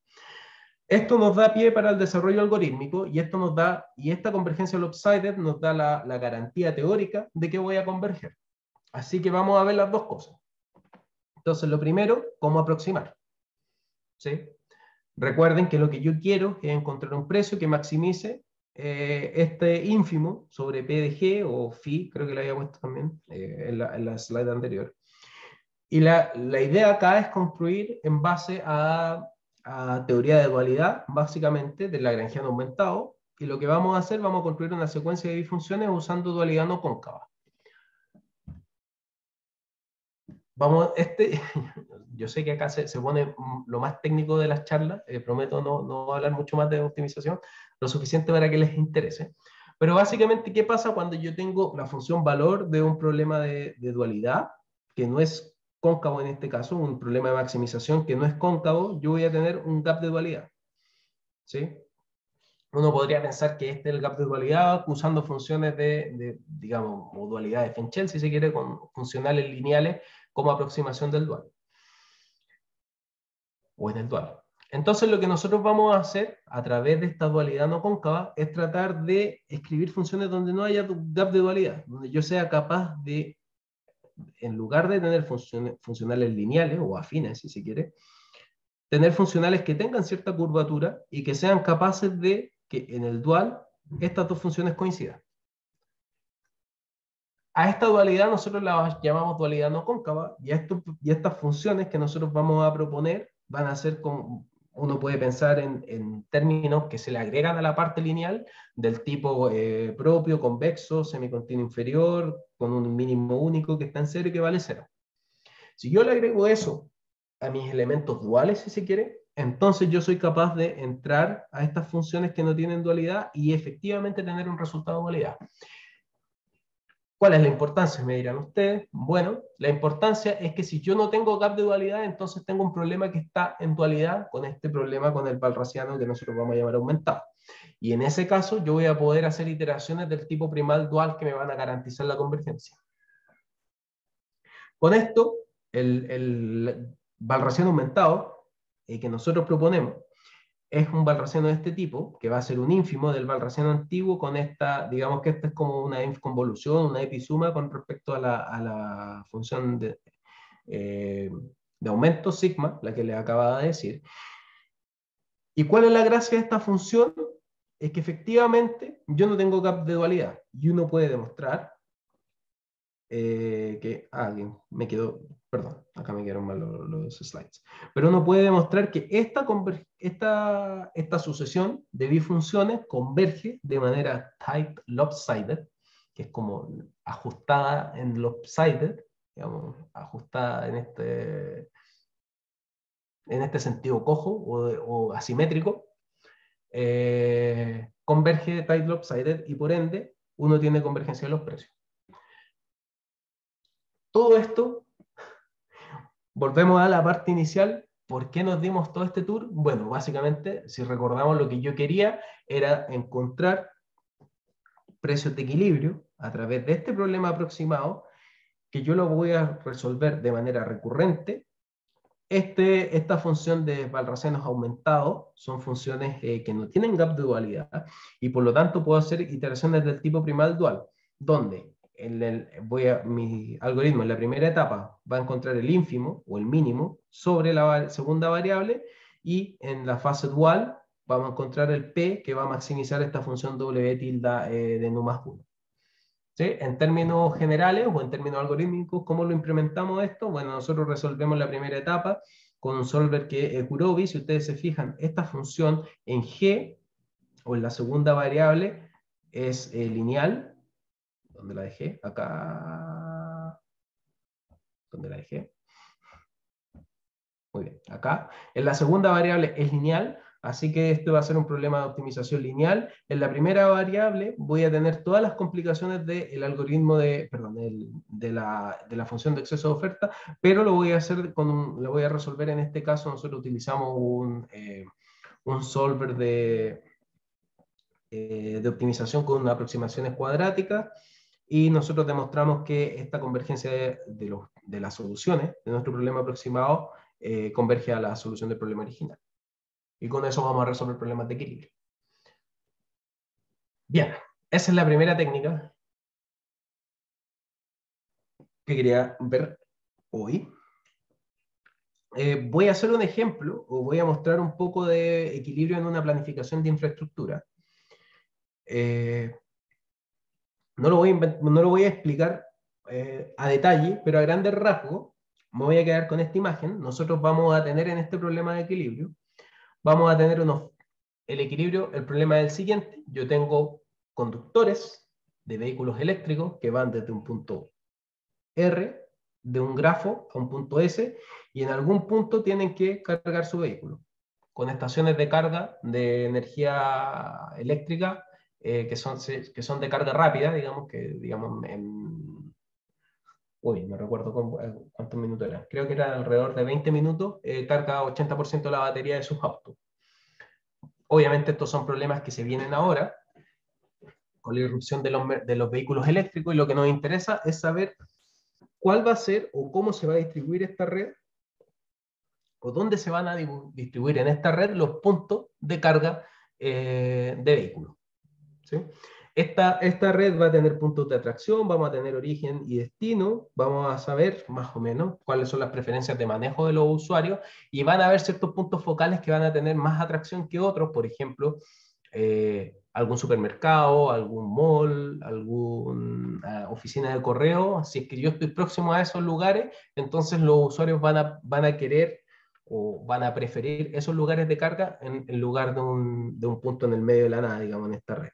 Esto nos da pie para el desarrollo algorítmico y esta convergencia lopsided nos da la garantía teórica de que voy a converger. Así que vamos a ver las dos cosas. Entonces, lo primero, ¿cómo aproximar? ¿Sí? Recuerden que lo que yo quiero es encontrar un precio que maximice este ínfimo sobre P de G o phi, creo que lo había puesto también en la slide anterior. Y la idea acá es construir en base a teoría de dualidad, básicamente, del lagrangiano aumentado, y lo que vamos a hacer, vamos a construir una secuencia de bifunciones usando dualidad no cóncava. Yo sé que acá se pone lo más técnico de las charlas, prometo no hablar mucho más de optimización, lo suficiente para que les interese. Pero básicamente, ¿qué pasa cuando yo tengo la función valor de un problema de dualidad, que no es cóncavo en este caso, un problema de maximización que no es cóncavo? Yo voy a tener un gap de dualidad, ¿sí? Uno podría pensar que este es el gap de dualidad usando funciones digamos, o dualidad de Fenchel, si se quiere, con funcionales lineales como aproximación del dual. O en el dual. Entonces lo que nosotros vamos a hacer a través de esta dualidad no cóncava es tratar de escribir funciones donde no haya gap de dualidad, donde yo sea capaz de, en lugar de tener funcionales lineales o afines, si se quiere, tener funcionales que tengan cierta curvatura y que sean capaces de que en el dual estas dos funciones coincidan. A esta dualidad nosotros la llamamos dualidad no cóncava, y estas funciones que nosotros vamos a proponer van a ser como, uno puede pensar en términos que se le agregan a la parte lineal del tipo propio, convexo, semicontinuo inferior, con un mínimo único que está en cero y que vale cero. Si yo le agrego eso a mis elementos duales, si se quiere, entonces yo soy capaz de entrar a estas funciones que no tienen dualidad y efectivamente tener un resultado de dualidad. ¿Cuál es la importancia? Me dirán ustedes. Bueno, la importancia es que si yo no tengo gap de dualidad, entonces tengo un problema que está en dualidad con este problema con el Walrasiano que nosotros vamos a llamar aumentado. Y en ese caso yo voy a poder hacer iteraciones del tipo primal dual que me van a garantizar la convergencia. Con esto, el Walrasiano aumentado que nosotros proponemos es un Walrasiano de este tipo, que va a ser un ínfimo del Walrasiano antiguo con esta, digamos que esta es como una convolución, una episuma con respecto a la función de aumento sigma, la que les acababa de decir. ¿Y cuál es la gracia de esta función? Es que efectivamente yo no tengo gap de dualidad, y uno puede demostrar que alguien me quedó, perdón, acá me quedaron mal los slides, pero uno puede demostrar que esta sucesión de bifunciones converge de manera type lopsided, que es como ajustada en lopsided, digamos, ajustada en este sentido cojo o asimétrico, converge de type lopsided y por ende uno tiene convergencia de los precios. Todo esto, volvemos a la parte inicial. ¿Por qué nos dimos todo este tour? Bueno, básicamente, si recordamos, lo que yo quería era encontrar precios de equilibrio a través de este problema aproximado, que yo lo voy a resolver de manera recurrente. Esta función de Walrasianos aumentados son funciones que no tienen gap de dualidad, y por lo tanto puedo hacer iteraciones del tipo primal dual, donde mi algoritmo en la primera etapa va a encontrar el ínfimo o el mínimo sobre la segunda variable, y en la fase dual vamos a encontrar el P que va a maximizar esta función W tilde de nu más 1. ¿Sí? En términos generales o en términos algorítmicos, ¿cómo lo implementamos esto? Bueno, nosotros resolvemos la primera etapa con un solver que es Kurobi. Si ustedes se fijan, esta función en G o en la segunda variable es lineal. ¿Dónde la dejé? Acá. ¿Dónde la dejé? Muy bien, acá. En la segunda variable es lineal, así que esto va a ser un problema de optimización lineal. En la primera variable voy a tener todas las complicaciones del algoritmo de la función de exceso de oferta, pero lo voy a hacer lo voy a resolver en este caso. Nosotros utilizamos un solver de optimización con aproximaciones cuadráticas, y nosotros demostramos que esta convergencia de las soluciones de nuestro problema aproximado converge a la solución del problema original. Y con eso vamos a resolver problemas de equilibrio. Bien, esa es la primera técnica que quería ver hoy. Voy a hacer un ejemplo, o voy a mostrar un poco de equilibrio en una planificación de infraestructura. No lo voy a explicar a detalle, pero a grandes rasgos me voy a quedar con esta imagen. Nosotros vamos a tener en este problema de equilibrio, vamos a tener el equilibrio, el problema es el siguiente. Yo tengo conductores de vehículos eléctricos que van desde un punto R de un grafo a un punto S, y en algún punto tienen que cargar su vehículo, con estaciones de carga de energía eléctrica que son de carga rápida, digamos, no recuerdo cuántos minutos eran, creo que era alrededor de 20 minutos, carga 80% de la batería de sus autos. Obviamente estos son problemas que se vienen ahora, con la irrupción de los vehículos eléctricos, y lo que nos interesa es saber cuál va a ser o cómo se va a distribuir esta red, o dónde se van a distribuir en esta red los puntos de carga de vehículos. ¿Sí? Esta red va a tener puntos de atracción, vamos a tener origen y destino, vamos a saber más o menos cuáles son las preferencias de manejo de los usuarios, y van a haber ciertos puntos focales que van a tener más atracción que otros, por ejemplo, algún supermercado, algún mall, alguna oficina de correo. Si es que yo estoy próximo a esos lugares, entonces los usuarios van a querer o van a preferir esos lugares de carga en lugar de un punto en el medio de la nada, digamos, en esta red.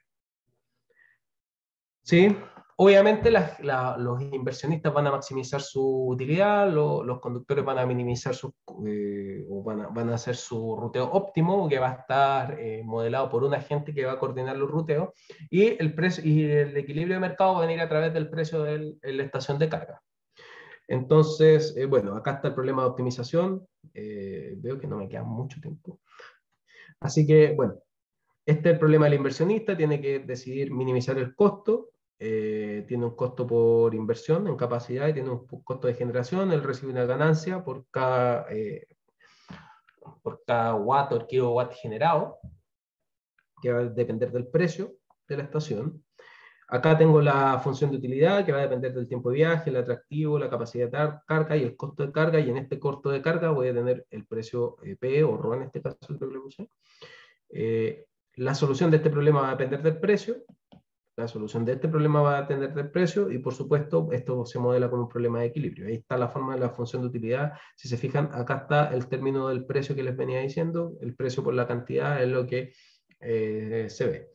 ¿Sí? Obviamente los inversionistas van a maximizar su utilidad, los conductores van a minimizar o van a hacer su ruteo óptimo, que va a estar modelado por un agente que va a coordinar los ruteos, y el equilibrio de mercado va a venir a través del precio de la estación de carga. Entonces, bueno, acá está el problema de optimización. Veo que no me queda mucho tiempo. Así que, bueno, este es el problema del inversionista, tiene que decidir minimizar el costo, tiene un costo por inversión en capacidad y tiene un costo de generación. Él recibe una ganancia por cada watt o kilowatt generado, que va a depender del precio de la estación. Acá tengo la función de utilidad, que va a depender del tiempo de viaje, el atractivo, la capacidad de carga y el costo de carga, y en este costo de carga voy a tener el precio P o RO en este caso, creo que le puse. La solución de este problema va a depender del precio, la solución de este problema va a depender del precio, y por supuesto esto se modela con un problema de equilibrio. Ahí está la forma de la función de utilidad. Si se fijan, acá está el término del precio que les venía diciendo, el precio por la cantidad es lo que se ve.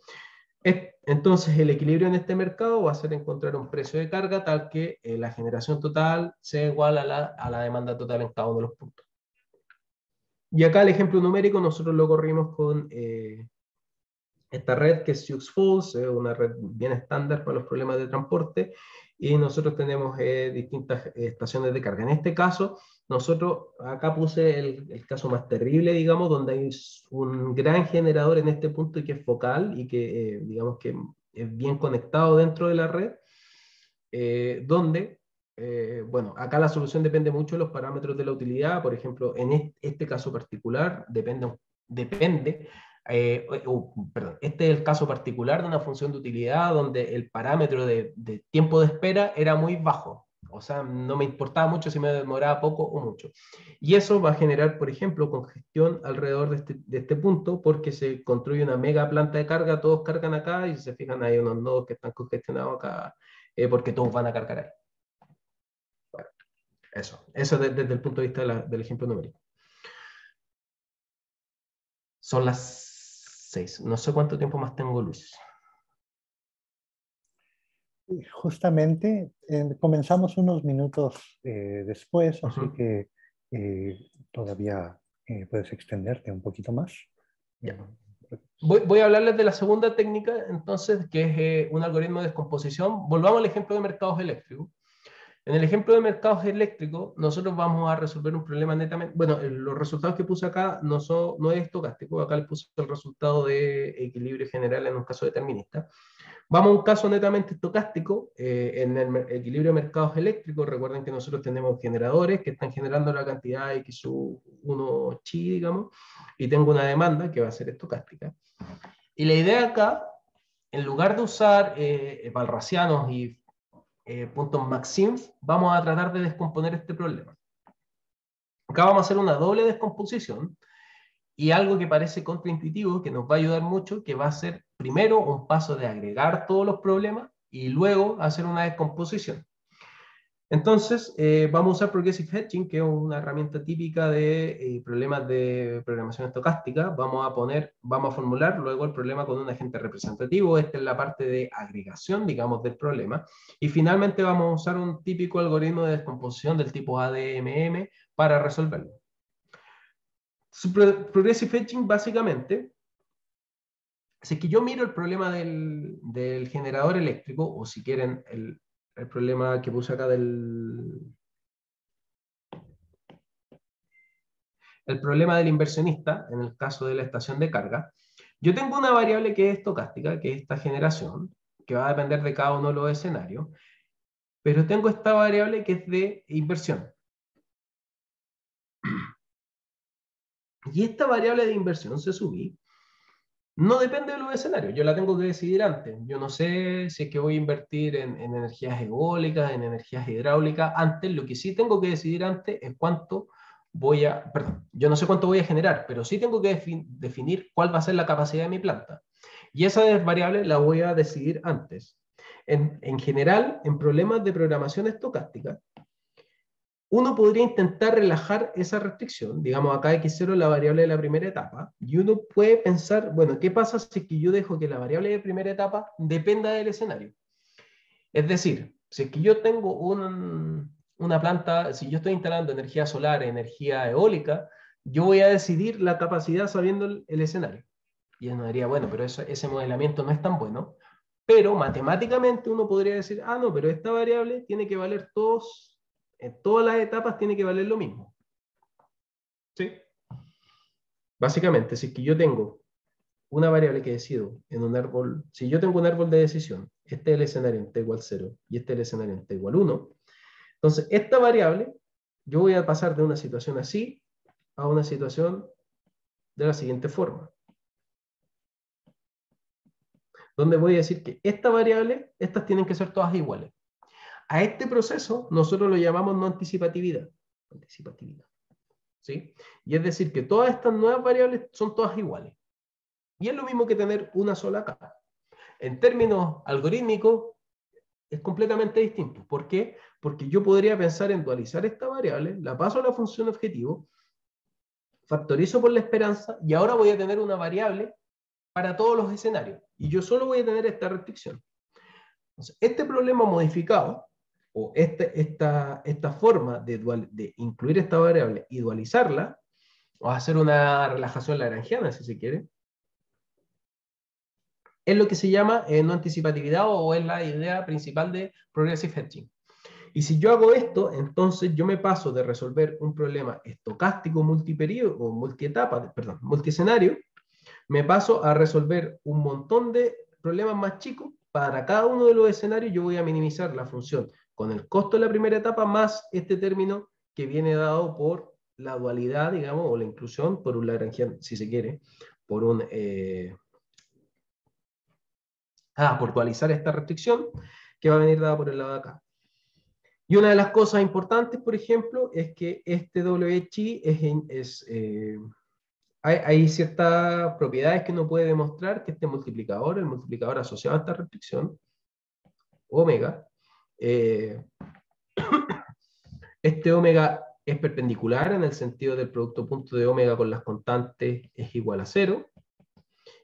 Entonces el equilibrio en este mercado va a ser encontrar un precio de carga tal que la generación total sea igual a la demanda total en cada uno de los puntos. Y acá el ejemplo numérico nosotros lo corrimos con esta red que es Sioux Falls, es una red bien estándar para los problemas de transporte, y nosotros tenemos distintas estaciones de carga. En este caso, nosotros, acá puse el caso más terrible, digamos, donde hay un gran generador en este punto y que es focal y que, digamos, que es bien conectado dentro de la red, donde, bueno, acá la solución depende mucho de los parámetros de la utilidad. Por ejemplo, en este caso particular, depende perdón, este es el caso particular de una función de utilidad donde el parámetro de tiempo de espera era muy bajo. O sea, no me importaba mucho si me demoraba poco o mucho. Y eso va a generar, por ejemplo, congestión alrededor de este punto, porque se construye una mega planta de carga, todos cargan acá, y si se fijan hay unos nodos que están congestionados acá, porque todos van a cargar ahí. Bueno, eso desde el punto de vista del ejemplo numérico. Son las 6. No sé cuánto tiempo más tengo, Luis. Justamente comenzamos unos minutos después, así que todavía puedes extenderte un poquito más. Ya. Voy a hablarles de la segunda técnica, entonces, que es un algoritmo de descomposición. Volvamos al ejemplo de mercados eléctricos. En el ejemplo de mercados eléctricos, nosotros vamos a resolver un problema netamente, bueno, los resultados que puse acá no es estocástico, acá les puse el resultado de equilibrio general en un caso determinista. Vamos a un caso netamente estocástico, en el equilibrio de mercados eléctricos. Recuerden que nosotros tenemos generadores que están generando la cantidad X1 chi, digamos, y tengo una demanda que va a ser estocástica. Y la idea acá, en lugar de usar valrasianos y puntos maxims, vamos a tratar de descomponer este problema. Acá vamos a hacer una doble descomposición y algo que parece contraintuitivo, que nos va a ayudar mucho, que va a ser primero un paso de agregar todos los problemas y luego hacer una descomposición. Entonces, vamos a usar Progressive Hedging, que es una herramienta típica de problemas de programación estocástica. Vamos a formular luego el problema con un agente representativo. Esta es la parte de agregación, digamos, del problema. Y finalmente vamos a usar un típico algoritmo de descomposición del tipo ADMM para resolverlo. Progressive Hedging, básicamente, si es que yo miro el problema del generador eléctrico, o si quieren, el problema que puse acá el problema del inversionista, en el caso de la estación de carga, yo tengo una variable que es estocástica, que es esta generación, que va a depender de cada uno de los escenarios, pero tengo esta variable que es de inversión. Y esta variable de inversión, se subí, no depende de los escenarios, yo la tengo que decidir antes. Yo no sé si es que voy a invertir en energías eólicas, en energías hidráulicas. Antes, lo que sí tengo que decidir antes es cuánto yo no sé cuánto voy a generar, pero sí tengo que definir cuál va a ser la capacidad de mi planta. Y esa variable la voy a decidir antes. En general, en problemas de programación estocástica, uno podría intentar relajar esa restricción, digamos acá X0 es la variable de la primera etapa, y uno puede pensar, bueno, ¿qué pasa si es que yo dejo que la variable de primera etapa dependa del escenario? Es decir, si es que yo tengo una planta, si yo estoy instalando energía solar, energía eólica, yo voy a decidir la capacidad sabiendo el escenario. Y uno diría, bueno, pero ese modelamiento no es tan bueno, pero matemáticamente uno podría decir, ah, no, pero esta variable tiene que valer en todas las etapas tiene que valer lo mismo. ¿Sí? Básicamente, si es que yo tengo una variable que decido en un árbol, si yo tengo un árbol de decisión, este es el escenario en t igual 0 y este es el escenario en t igual 1, entonces esta variable, yo voy a pasar de una situación así a una situación de la siguiente forma. Donde voy a decir que esta variable, estas tienen que ser todas iguales. A este proceso nosotros lo llamamos no anticipatividad. ¿Sí? Y es decir, que todas estas nuevas variables son todas iguales. Y es lo mismo que tener una sola acá. En términos algorítmicos, es completamente distinto. ¿Por qué? Porque yo podría pensar en dualizar esta variable, la paso a la función objetivo, factorizo por la esperanza, y ahora voy a tener una variable para todos los escenarios. Y yo solo voy a tener esta restricción. Entonces, este problema modificado, o esta forma de incluir esta variable y dualizarla, o hacer una relajación lagrangiana, si se quiere, es lo que se llama no anticipatividad, o es la idea principal de Progressive Hedging. Y si yo hago esto, entonces yo me paso de resolver un problema estocástico multiperiodo, o multiescenario, me paso a resolver un montón de problemas más chicos. Para cada uno de los escenarios yo voy a minimizar la función con el costo de la primera etapa más este término que viene dado por la dualidad, digamos, o la inclusión por un Lagrangiano, si se quiere, por por dualizar esta restricción que va a venir dada por el lado de acá. Y una de las cosas importantes, por ejemplo, es que este WHI hay ciertas propiedades que uno puede demostrar que este multiplicador, el multiplicador asociado a esta restricción, omega, este omega es perpendicular en el sentido del producto punto de omega con las constantes es igual a 0,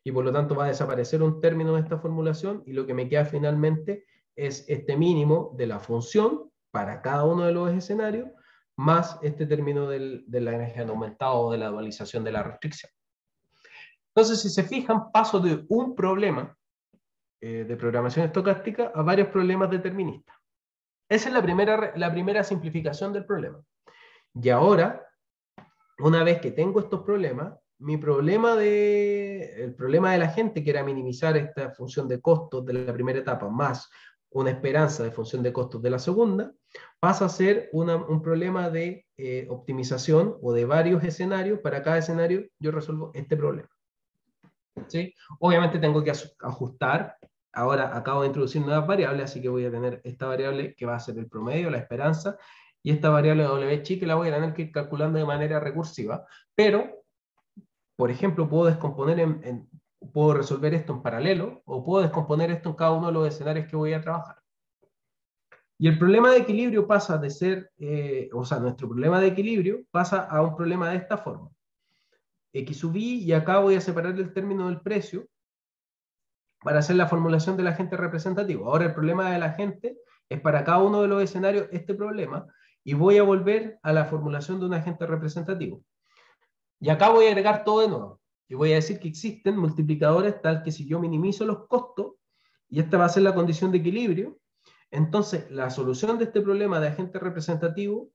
y por lo tanto va a desaparecer un término de esta formulación, y lo que me queda finalmente es este mínimo de la función para cada uno de los escenarios, más este término de la energía aumentada o de la dualización de la restricción. Entonces, si se fijan, paso de un problema de programación estocástica a varios problemas deterministas. Esa es la primera simplificación del problema. Y ahora, una vez que tengo estos problemas, el problema de la gente, que era minimizar esta función de costos de la primera etapa, más una esperanza de función de costos de la segunda, pasa a ser un problema de optimización o de varios escenarios. Para cada escenario yo resuelvo este problema. ¿Sí? Obviamente tengo que ajustar. Ahora acabo de introducir nuevas variables, así que voy a tener esta variable que va a ser el promedio, la esperanza, y esta variable W-chi que la voy a tener que ir calculando de manera recursiva. Pero, por ejemplo, puedo resolver esto en paralelo, o puedo descomponer esto en cada uno de los escenarios que voy a trabajar. Y el problema de equilibrio pasa de ser, nuestro problema de equilibrio pasa a un problema de esta forma. X sub i, y acá voy a separar el término del precio para hacer la formulación del agente representativo. Ahora el problema del agente es para cada uno de los escenarios este problema, y voy a volver a la formulación de un agente representativo. Y acá voy a agregar todo de nuevo. Y voy a decir que existen multiplicadores tal que si yo minimizo los costos, y esta va a ser la condición de equilibrio, entonces la solución de este problema de agente representativo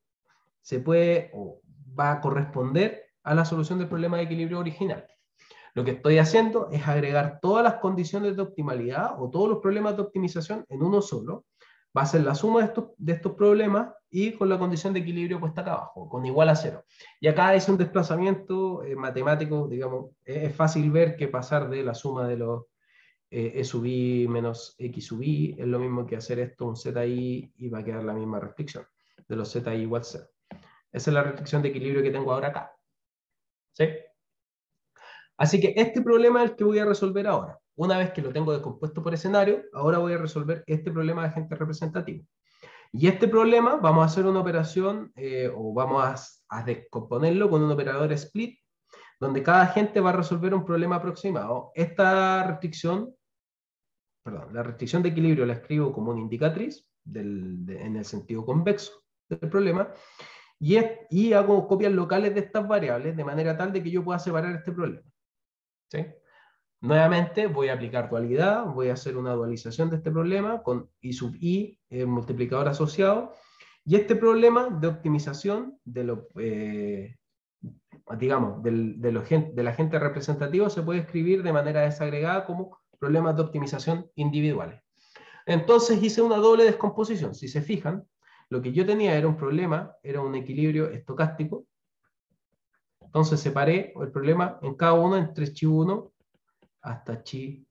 va a corresponder a la solución del problema de equilibrio original. Lo que estoy haciendo es agregar todas las condiciones de optimalidad o todos los problemas de optimización en uno solo. Va a ser la suma de estos problemas, y con la condición de equilibrio puesta acá abajo, con igual a 0. Y acá es un desplazamiento matemático, digamos. Es fácil ver que pasar de la suma de los E sub i menos X sub i es lo mismo que hacer esto un ZI, y va a quedar la misma restricción de los ZI igual 0. Esa es la restricción de equilibrio que tengo ahora acá. ¿Sí? Así que este problema es el que voy a resolver ahora. Una vez que lo tengo descompuesto por escenario, ahora voy a resolver este problema de agente representativo. Y este problema vamos a hacer una operación, o vamos a descomponerlo con un operador split, donde cada agente va a resolver un problema aproximado. Esta restricción, la restricción de equilibrio la escribo como una indicatriz en el sentido convexo del problema, y hago copias locales de estas variables de manera tal de que yo pueda separar este problema. ¿Sí? Nuevamente voy a aplicar dualidad, voy a hacer una dualización de este problema con I sub i, multiplicador asociado, y este problema de optimización del agente representativo se puede escribir de manera desagregada como problemas de optimización individuales. Entonces hice una doble descomposición. Si se fijan, lo que yo tenía era un problema, era un equilibrio estocástico. Entonces separé el problema en cada uno entre chi1 hasta chi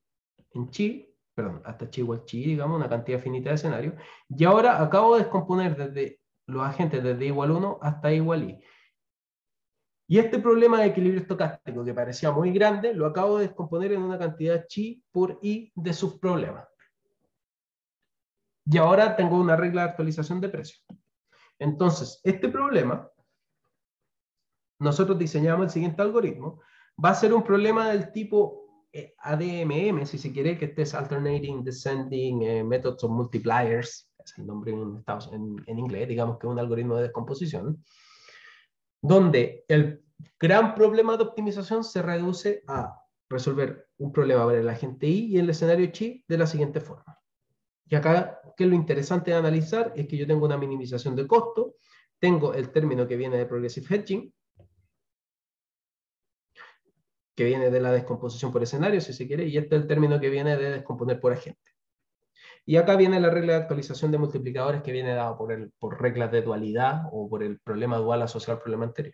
hasta chi igual chi, digamos, una cantidad finita de escenarios. Y ahora acabo de descomponer desde los agentes desde igual 1 hasta igual i. Y este problema de equilibrio estocástico, que parecía muy grande, lo acabo de descomponer en una cantidad chi por i de subproblemas. Y ahora tengo una regla de actualización de precio. Entonces, este problema, nosotros diseñamos el siguiente algoritmo. Va a ser un problema del tipo ADMM, si se quiere, que este es Alternating Descending Methods of Multipliers, es el nombre en inglés, digamos que es un algoritmo de descomposición, donde el gran problema de optimización se reduce a resolver un problema para el agente I y el escenario chi de la siguiente forma. Y acá, ¿qué es lo interesante de analizar? Es que yo tengo una minimización de costo, tengo el término que viene de Progressive Hedging, que viene de la descomposición por escenario, si se quiere, y este es el término que viene de descomponer por agente. Y acá viene la regla de actualización de multiplicadores, que viene dada por reglas de dualidad o por el problema dual asociado al problema anterior.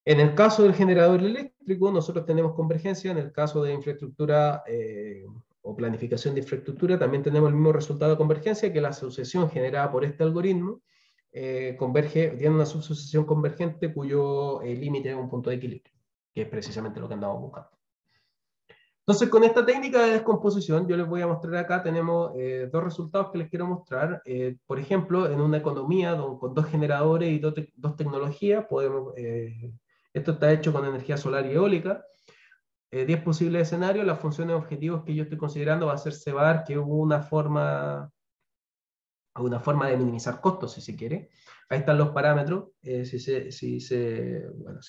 En el caso del generador eléctrico, nosotros tenemos convergencia. En el caso de infraestructura o planificación de infraestructura, también tenemos el mismo resultado de convergencia, que la sucesión generada por este algoritmo tiene una subsucesión convergente cuyo límite es un punto de equilibrio, que es precisamente lo que andamos buscando. Entonces, con esta técnica de descomposición, yo les voy a mostrar acá, tenemos dos resultados que les quiero mostrar. Por ejemplo, en una economía con dos generadores y dos tecnologías, esto está hecho con energía solar y eólica. 10 posibles escenarios. Las funciones objetivos que yo estoy considerando va a ser cebar que hubo una forma de minimizar costos, si se quiere. Ahí están los parámetros, si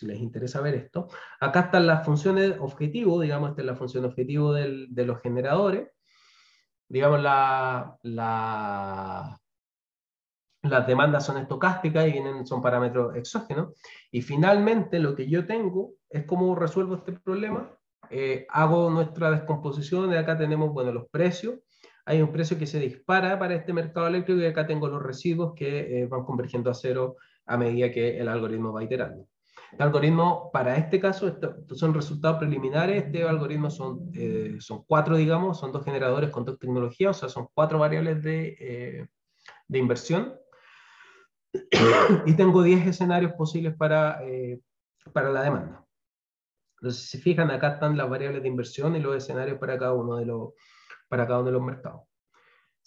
les interesa ver esto. Acá están las funciones objetivo, digamos, esta es la función objetivo de los generadores. Digamos, Las demandas son estocásticas y son parámetros exógenos. Y finalmente lo que yo tengo es cómo resuelvo este problema. Hago nuestra descomposición y acá tenemos, bueno, los precios. Hay un precio que se dispara para este mercado eléctrico y acá tengo los residuos que van convergiendo a cero a medida que el algoritmo va iterando. El algoritmo, para este caso, estos son resultados preliminares. Este algoritmo son 4, digamos, son 2 generadores con 2 tecnologías, o sea, son 4 variables de inversión. Y tengo 10 escenarios posibles para la demanda. Entonces, si se fijan, acá están las variables de inversión y los escenarios para cada uno de los mercados.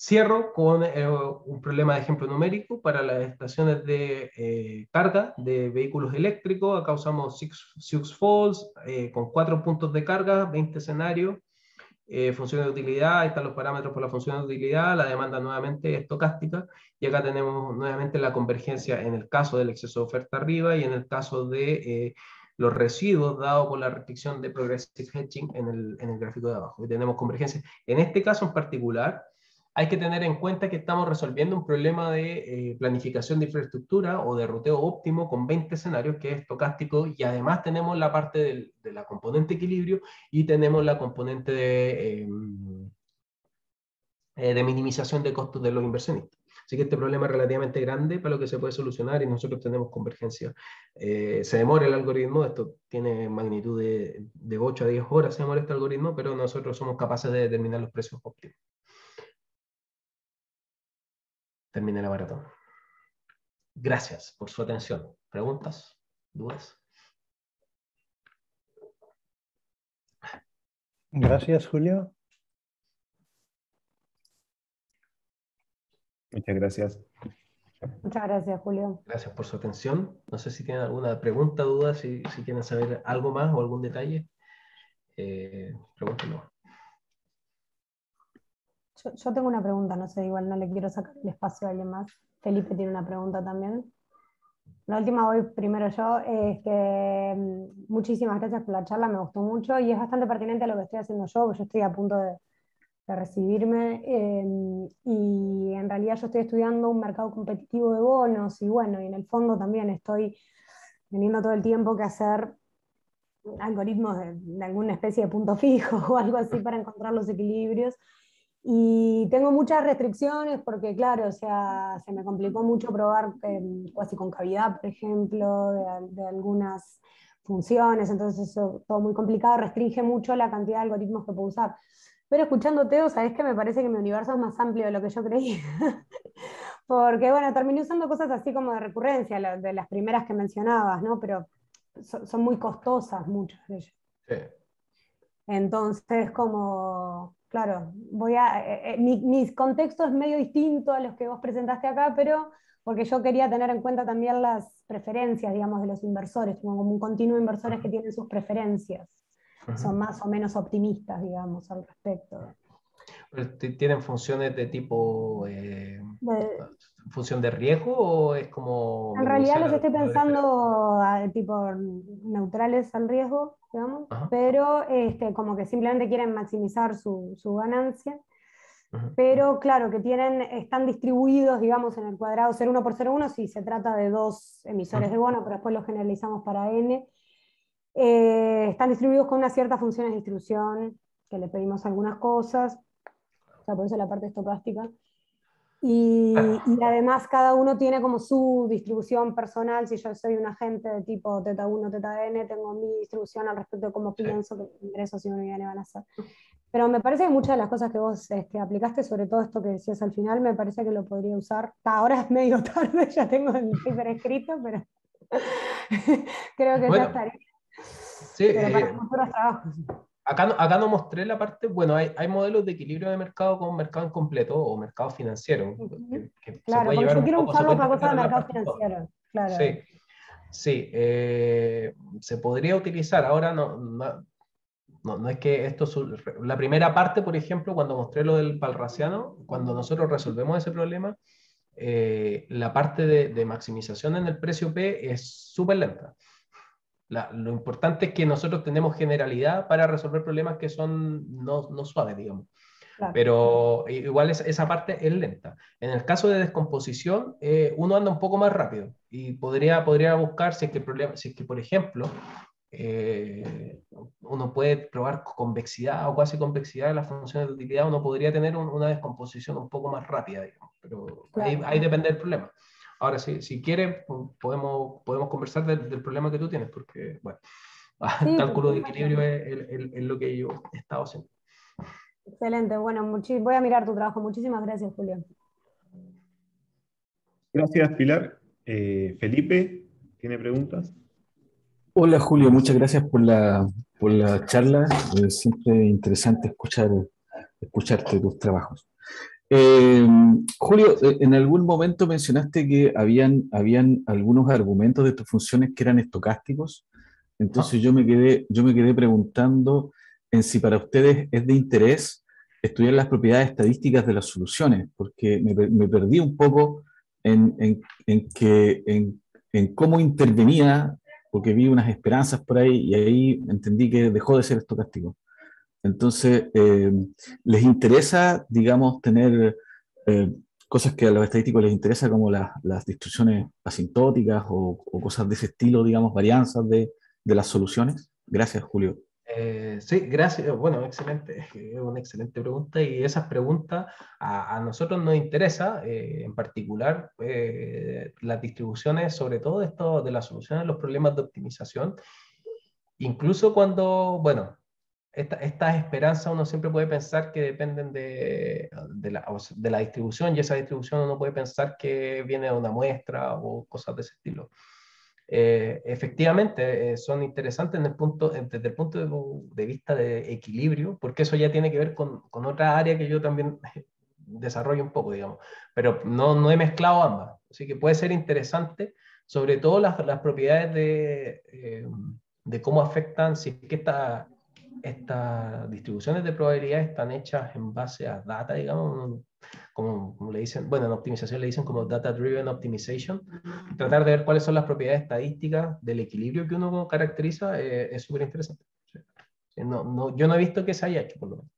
Cierro con un problema de ejemplo numérico para las estaciones de carga de vehículos eléctricos. Acá usamos Sioux Falls con 4 puntos de carga, 20 escenarios. Función de utilidad, ahí están los parámetros por la función de utilidad, la demanda nuevamente estocástica, y acá tenemos nuevamente la convergencia en el caso del exceso de oferta arriba y en el caso de los residuos dados por la restricción de progressive hedging en el gráfico de abajo. Y tenemos convergencia. En este caso en particular, hay que tener en cuenta que estamos resolviendo un problema de planificación de infraestructura o de ruteo óptimo con 20 escenarios, que es estocástico, y además tenemos la parte de la componente equilibrio y tenemos la componente de minimización de costos de los inversionistas. Así que este problema es relativamente grande para lo que se puede solucionar y nosotros tenemos convergencia. Se demora el algoritmo, esto tiene magnitud de 8 a 10 horas, se demora este algoritmo, pero nosotros somos capaces de determinar los precios óptimos. Terminé la maratón. Gracias por su atención. ¿Preguntas? ¿Dudas? Gracias, Julio. Muchas gracias. Muchas gracias, Julio. Gracias por su atención. No sé si tienen alguna pregunta, duda, si quieren saber algo más o algún detalle. Pregúntenlo. Yo tengo una pregunta, no sé, igual no le quiero sacar el espacio a alguien más. Felipe tiene una pregunta también. La última voy primero yo. Muchísimas gracias por la charla, me gustó mucho y es bastante pertinente a lo que estoy haciendo yo. Yo estoy a punto de recibirme y en realidad yo estoy estudiando un mercado competitivo de bonos y bueno, y en el fondo también estoy teniendo todo el tiempo que hacer algoritmos de alguna especie de punto fijo o algo así para encontrar los equilibrios. Y tengo muchas restricciones porque, claro, o sea, se me complicó mucho probar cuasi concavidad, por ejemplo, de algunas funciones, entonces eso todo muy complicado, restringe mucho la cantidad de algoritmos que puedo usar. Pero escuchándote, sabes que me parece que mi universo es más amplio de lo que yo creía. Porque, bueno, terminé usando cosas así como de recurrencia, de las primeras que mencionabas, ¿no? Pero son muy costosas, muchas de ellas. Sí. Entonces, como, claro, mi contexto es medio distinto a los que vos presentaste acá, pero porque yo quería tener en cuenta también las preferencias, digamos, de los inversores, como un continuo de inversores que tienen sus preferencias, son más o menos optimistas, digamos, al respecto. ¿Tienen funciones de tipo función de riesgo o es como En realidad minimizar los estoy los pensando tipo neutrales al riesgo, digamos, pero como que simplemente quieren maximizar su ganancia. Pero claro, que están distribuidos, digamos, en el cuadrado 0,1 por 0,1 si se trata de 2 emisores de bono, pero después lo generalizamos para N. Están distribuidos con unas ciertas funciones de distribución, que le pedimos algunas cosas, o sea, por eso la parte estocástica. Y además cada uno tiene como su distribución personal. Si yo soy un agente de tipo teta 1, teta n, tengo mi distribución al respecto de cómo pienso que mis ingresos y unidades van a ser. Pero me parece que muchas de las cosas que vos aplicaste, sobre todo esto que decías al final, me parece que lo podría usar. Ahora es medio tarde, ya tengo el paper escrito, pero creo que ya estaría. Sí, pero para futuros trabajos. Acá no mostré la parte, bueno, hay modelos de equilibrio de mercado con mercado incompleto o mercado financiero. Que claro, se puede porque llevar yo un quiero poco, usarlo para cosas de la mercado parte financiero. Claro. Sí, sí, se podría utilizar. Ahora no es que esto, la primera parte, por ejemplo, cuando mostré lo del palraciano, cuando nosotros resolvemos ese problema, la parte de maximización en el precio P es súper lenta. Lo importante es que nosotros tenemos generalidad para resolver problemas que son no suaves, digamos. Claro. Pero igual esa parte es lenta. En el caso de descomposición, uno anda un poco más rápido y podría buscar si es que el problema, si es que, por ejemplo, uno puede probar convexidad o cuasi convexidad de las funciones de utilidad, uno podría tener una descomposición un poco más rápida, digamos, pero Claro. ahí depende del problema. Ahora, si quieres, podemos conversar del problema que tú tienes, porque, bueno, Sí, por cálculo de supuesto. equilibrio es lo que yo he estado haciendo. Excelente. Bueno, voy a mirar tu trabajo. Muchísimas gracias, Julio. Gracias, Pilar. Felipe, ¿tiene preguntas? Hola Julio, muchas gracias por la charla. Es siempre interesante escucharte tus trabajos. Julio, en algún momento mencionaste que habían algunos argumentos de tus funciones que eran estocásticos. Entonces yo me quedé preguntando en si para ustedes es de interés estudiar las propiedades estadísticas de las soluciones, porque me perdí un poco en cómo intervenía, porque vi unas esperanzas por ahí y ahí entendí que dejó de ser estocástico. Entonces, ¿les interesa, digamos, tener eh, cosas que a los estadísticos les interesa, como las distribuciones asintóticas o cosas de ese estilo, digamos, varianzas de las soluciones? Gracias, Julio. Sí, gracias. Bueno, excelente. Es una excelente pregunta y esas preguntas a nosotros nos interesa, en particular, las distribuciones, sobre todo esto de las soluciones a los problemas de optimización. Incluso cuando, bueno, estas esperanzas uno siempre puede pensar que dependen de la distribución y esa distribución uno puede pensar que viene de una muestra o cosas de ese estilo. Efectivamente, son interesantes desde el punto de vista de equilibrio, porque eso ya tiene que ver con otra área que yo también desarrollo un poco, digamos, pero no he mezclado ambas, así que puede ser interesante, sobre todo las propiedades de cómo afectan, si es que estas distribuciones de probabilidades están hechas en base a data, digamos, como le dicen, bueno, en optimización le dicen como Data Driven Optimization, tratar de ver cuáles son las propiedades estadísticas del equilibrio que uno caracteriza, es súper interesante. Yo no he visto que se haya hecho, por lo menos.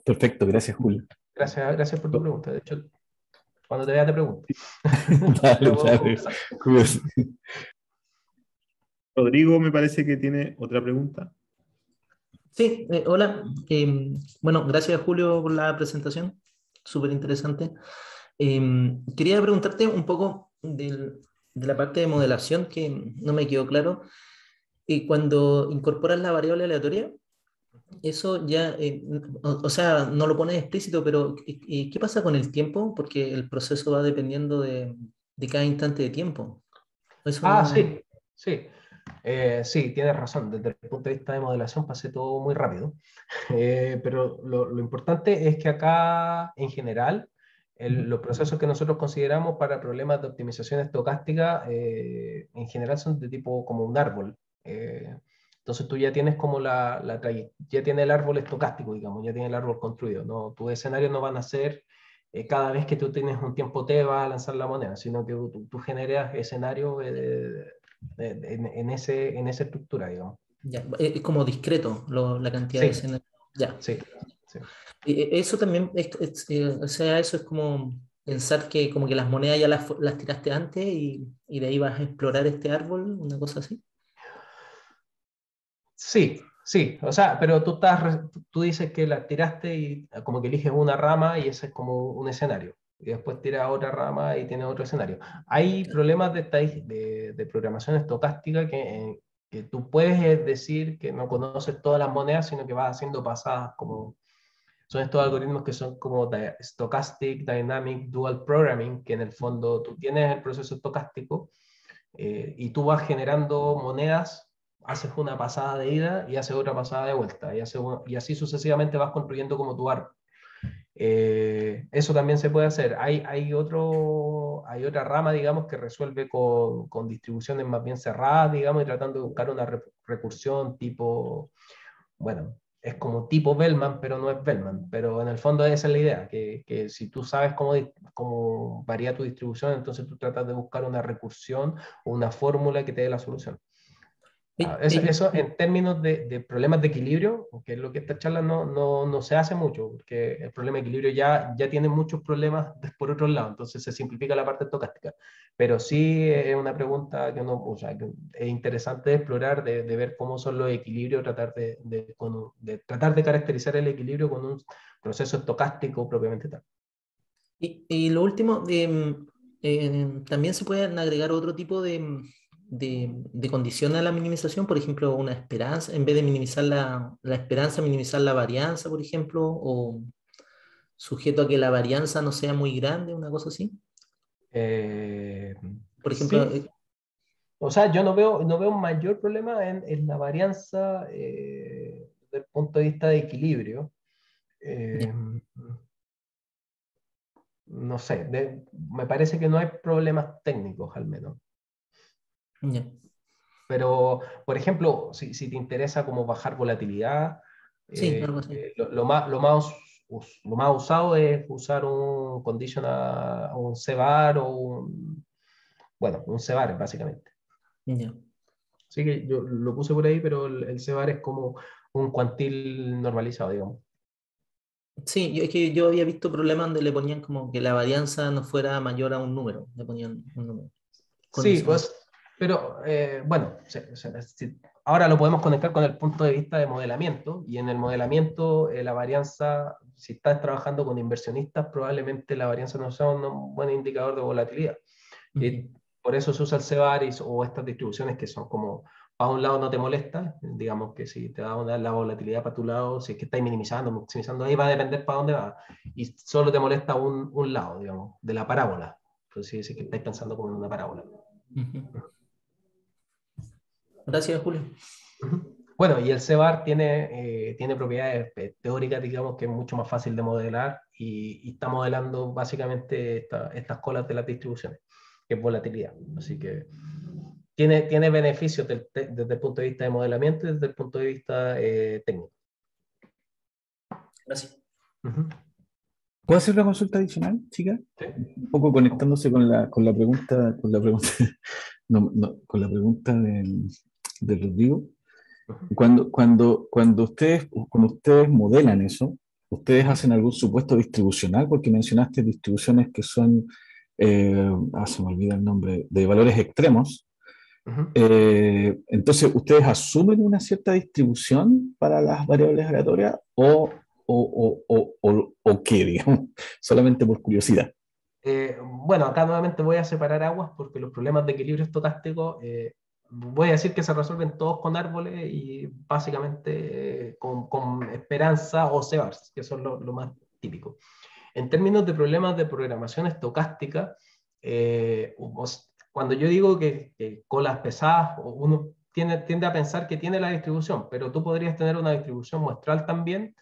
Perfecto, gracias, Julio. Gracias por tu pregunta. De hecho, cuando te vea te pregunto. Dale, dale. Rodrigo me parece que tiene otra pregunta. Sí, hola. Bueno, gracias Julio por la presentación, súper interesante. Quería preguntarte un poco de la parte de modelación que no me quedó claro. Cuando incorporas la variable aleatoria, eso ya, o sea, no lo pones explícito, pero ¿qué pasa con el tiempo? Porque el proceso va dependiendo de cada instante de tiempo. Eso no... Sí, sí. Sí, tienes razón. Desde el punto de vista de modelación pasé todo muy rápido. Pero lo importante es que acá, en general, los procesos que nosotros consideramos para problemas de optimización estocástica, en general son de tipo como un árbol. Entonces tú ya tienes como ya tienes el árbol estocástico, digamos, ya tienes el árbol construido, ¿no? Tus escenarios no van a ser cada vez que tú tienes un tiempo T vas a lanzar la moneda, sino que tú generas escenarios en esa estructura, digamos. Ya, es como discreto la cantidad de Sí, escenarios. Ya. sí, sí. Eso también, o sea, eso es como pensar que como que las monedas ya las tiraste antes y de ahí vas a explorar este árbol, una cosa así. Sí, sí, o sea, pero tú dices que la tiraste y como que eliges una rama y ese es como un escenario. Y después tiras otra rama y tienes otro escenario. Hay problemas de programación estocástica que tú puedes decir que no conoces todas las monedas, sino que vas haciendo pasadas como... Son estos algoritmos que son como Stochastic Dynamic Dual Programming, que en el fondo tú tienes el proceso estocástico y tú vas generando monedas, haces una pasada de ida y haces otra pasada de vuelta, y así sucesivamente vas construyendo como tu árbol. Eso también se puede hacer. Hay otra rama, digamos, que resuelve con distribuciones más bien cerradas, digamos, y tratando de buscar una recursión tipo, bueno, es como tipo Bellman, pero no es Bellman. Pero en el fondo esa es la idea, que si tú sabes cómo varía tu distribución, entonces tú tratas de buscar una recursión o una fórmula que te dé la solución. Eso en términos de problemas de equilibrio, que es lo que esta charla no se hace mucho, porque el problema de equilibrio ya tiene muchos problemas por otro lado, entonces se simplifica la parte estocástica. Pero sí es una pregunta que que es interesante de explorar, de ver cómo son los equilibrios, tratar tratar de caracterizar el equilibrio con un proceso estocástico propiamente tal. Y lo último, también se pueden agregar otro tipo de condición a la minimización, por ejemplo, una esperanza, en vez de minimizar la esperanza, minimizar la varianza, por ejemplo, o sujeto a que la varianza no sea muy grande, una cosa así. Por ejemplo, sí. O sea, yo no veo un mayor problema en la varianza desde el punto de vista de equilibrio. No sé, me parece que no hay problemas técnicos al menos. Pero, por ejemplo, si te interesa como bajar volatilidad, sí, algo así. lo más usado es usar un conditional, un CVAR o un CVAR básicamente. Así que yo lo puse por ahí, pero el CVAR es como un cuantil normalizado, digamos. Sí, es que yo había visto problemas donde le ponían como que la varianza no fuera mayor a un número, le ponían un número. Sí, pues, pero bueno, ahora lo podemos conectar con el punto de vista de modelamiento, y en el modelamiento la varianza, si estás trabajando con inversionistas, probablemente la varianza no sea un buen indicador de volatilidad. Y por eso se usa el CVAR o estas distribuciones que son como, para un lado no te molesta, digamos que si te da la volatilidad para tu lado, si es que estáis minimizando, maximizando, ahí va a depender para dónde va, y solo te molesta un lado, digamos, de la parábola. Entonces, si es que estáis pensando como en una parábola. Gracias, Julio. Bueno, y el CVAR tiene propiedades teóricas, digamos, que es mucho más fácil de modelar, y está modelando básicamente estas colas de las distribuciones, que es volatilidad. Así que tiene beneficios desde el punto de vista de modelamiento y desde el punto de vista técnico. Gracias. ¿Puedo hacer una consulta adicional, chica? ¿Sí? Un poco conectándose con la pregunta, con la pregunta de Rodrigo. Cuando ustedes modelan eso, ¿ustedes hacen algún supuesto distribucional? Porque mencionaste distribuciones que son, se me olvida el nombre, de valores extremos. Entonces, ¿ustedes asumen una cierta distribución para las variables aleatorias o qué, digamos? Solamente por curiosidad. Bueno, acá nuevamente voy a separar aguas, porque los problemas de equilibrio estocástico voy a decir que se resuelven todos con árboles y básicamente con esperanza o CVARs, que son lo más típico. En términos de problemas de programación estocástica, cuando yo digo que colas pesadas, uno tiende a pensar que tiene la distribución, pero tú podrías tener una distribución muestral también,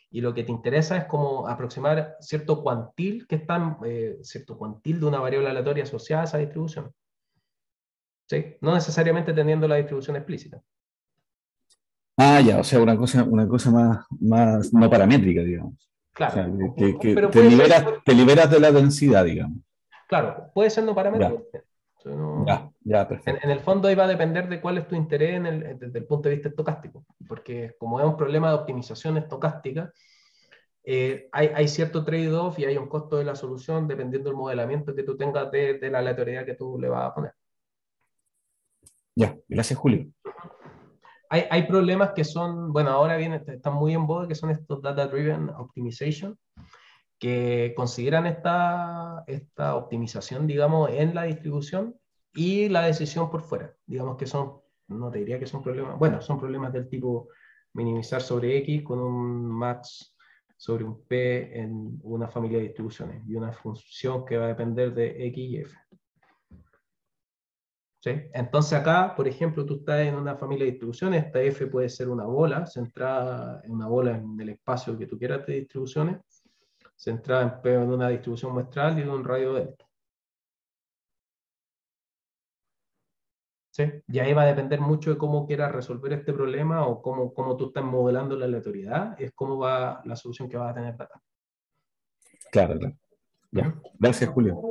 y lo que te interesa es como aproximar cierto cuantil cierto cuantil de una variable aleatoria asociada a esa distribución. ¿Sí? No necesariamente teniendo la distribución explícita. Ah, ya, o sea, una cosa más no paramétrica, digamos. Claro. O sea, que pero te liberas de la densidad, digamos. Claro, puede ser no paramétrico. Ya, perfecto. En el fondo ahí va a depender de cuál es tu interés desde el punto de vista estocástico, porque como es un problema de optimización estocástica, hay cierto trade-off y hay un costo de la solución dependiendo del modelamiento que tú tengas de la aleatoriedad que tú le vas a poner. Ya, gracias, Julio. Hay problemas que son, bueno, ahora están muy en boga, que son estos data-driven optimization, que consideran esta optimización, digamos, en la distribución y la decisión por fuera. Digamos que no te diría que son problemas, bueno, son problemas del tipo minimizar sobre X con un max sobre un P en una familia de distribuciones y una función que va a depender de X y F. ¿Sí? Entonces acá, por ejemplo, tú estás en una familia de distribuciones, esta F puede ser una bola centrada en una bola en el espacio que tú quieras de distribuciones, centrada en una distribución muestral y en un radio delta. ¿Sí? Y ahí va a depender mucho de cómo quieras resolver este problema o cómo tú estás modelando la aleatoriedad, es cómo va la solución que vas a tener de acá. Claro. Ya. Gracias, Julio.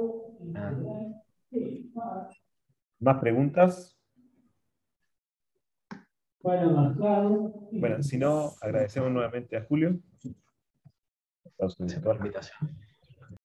¿Más preguntas? Bueno, si no, agradecemos nuevamente a Julio por la invitación.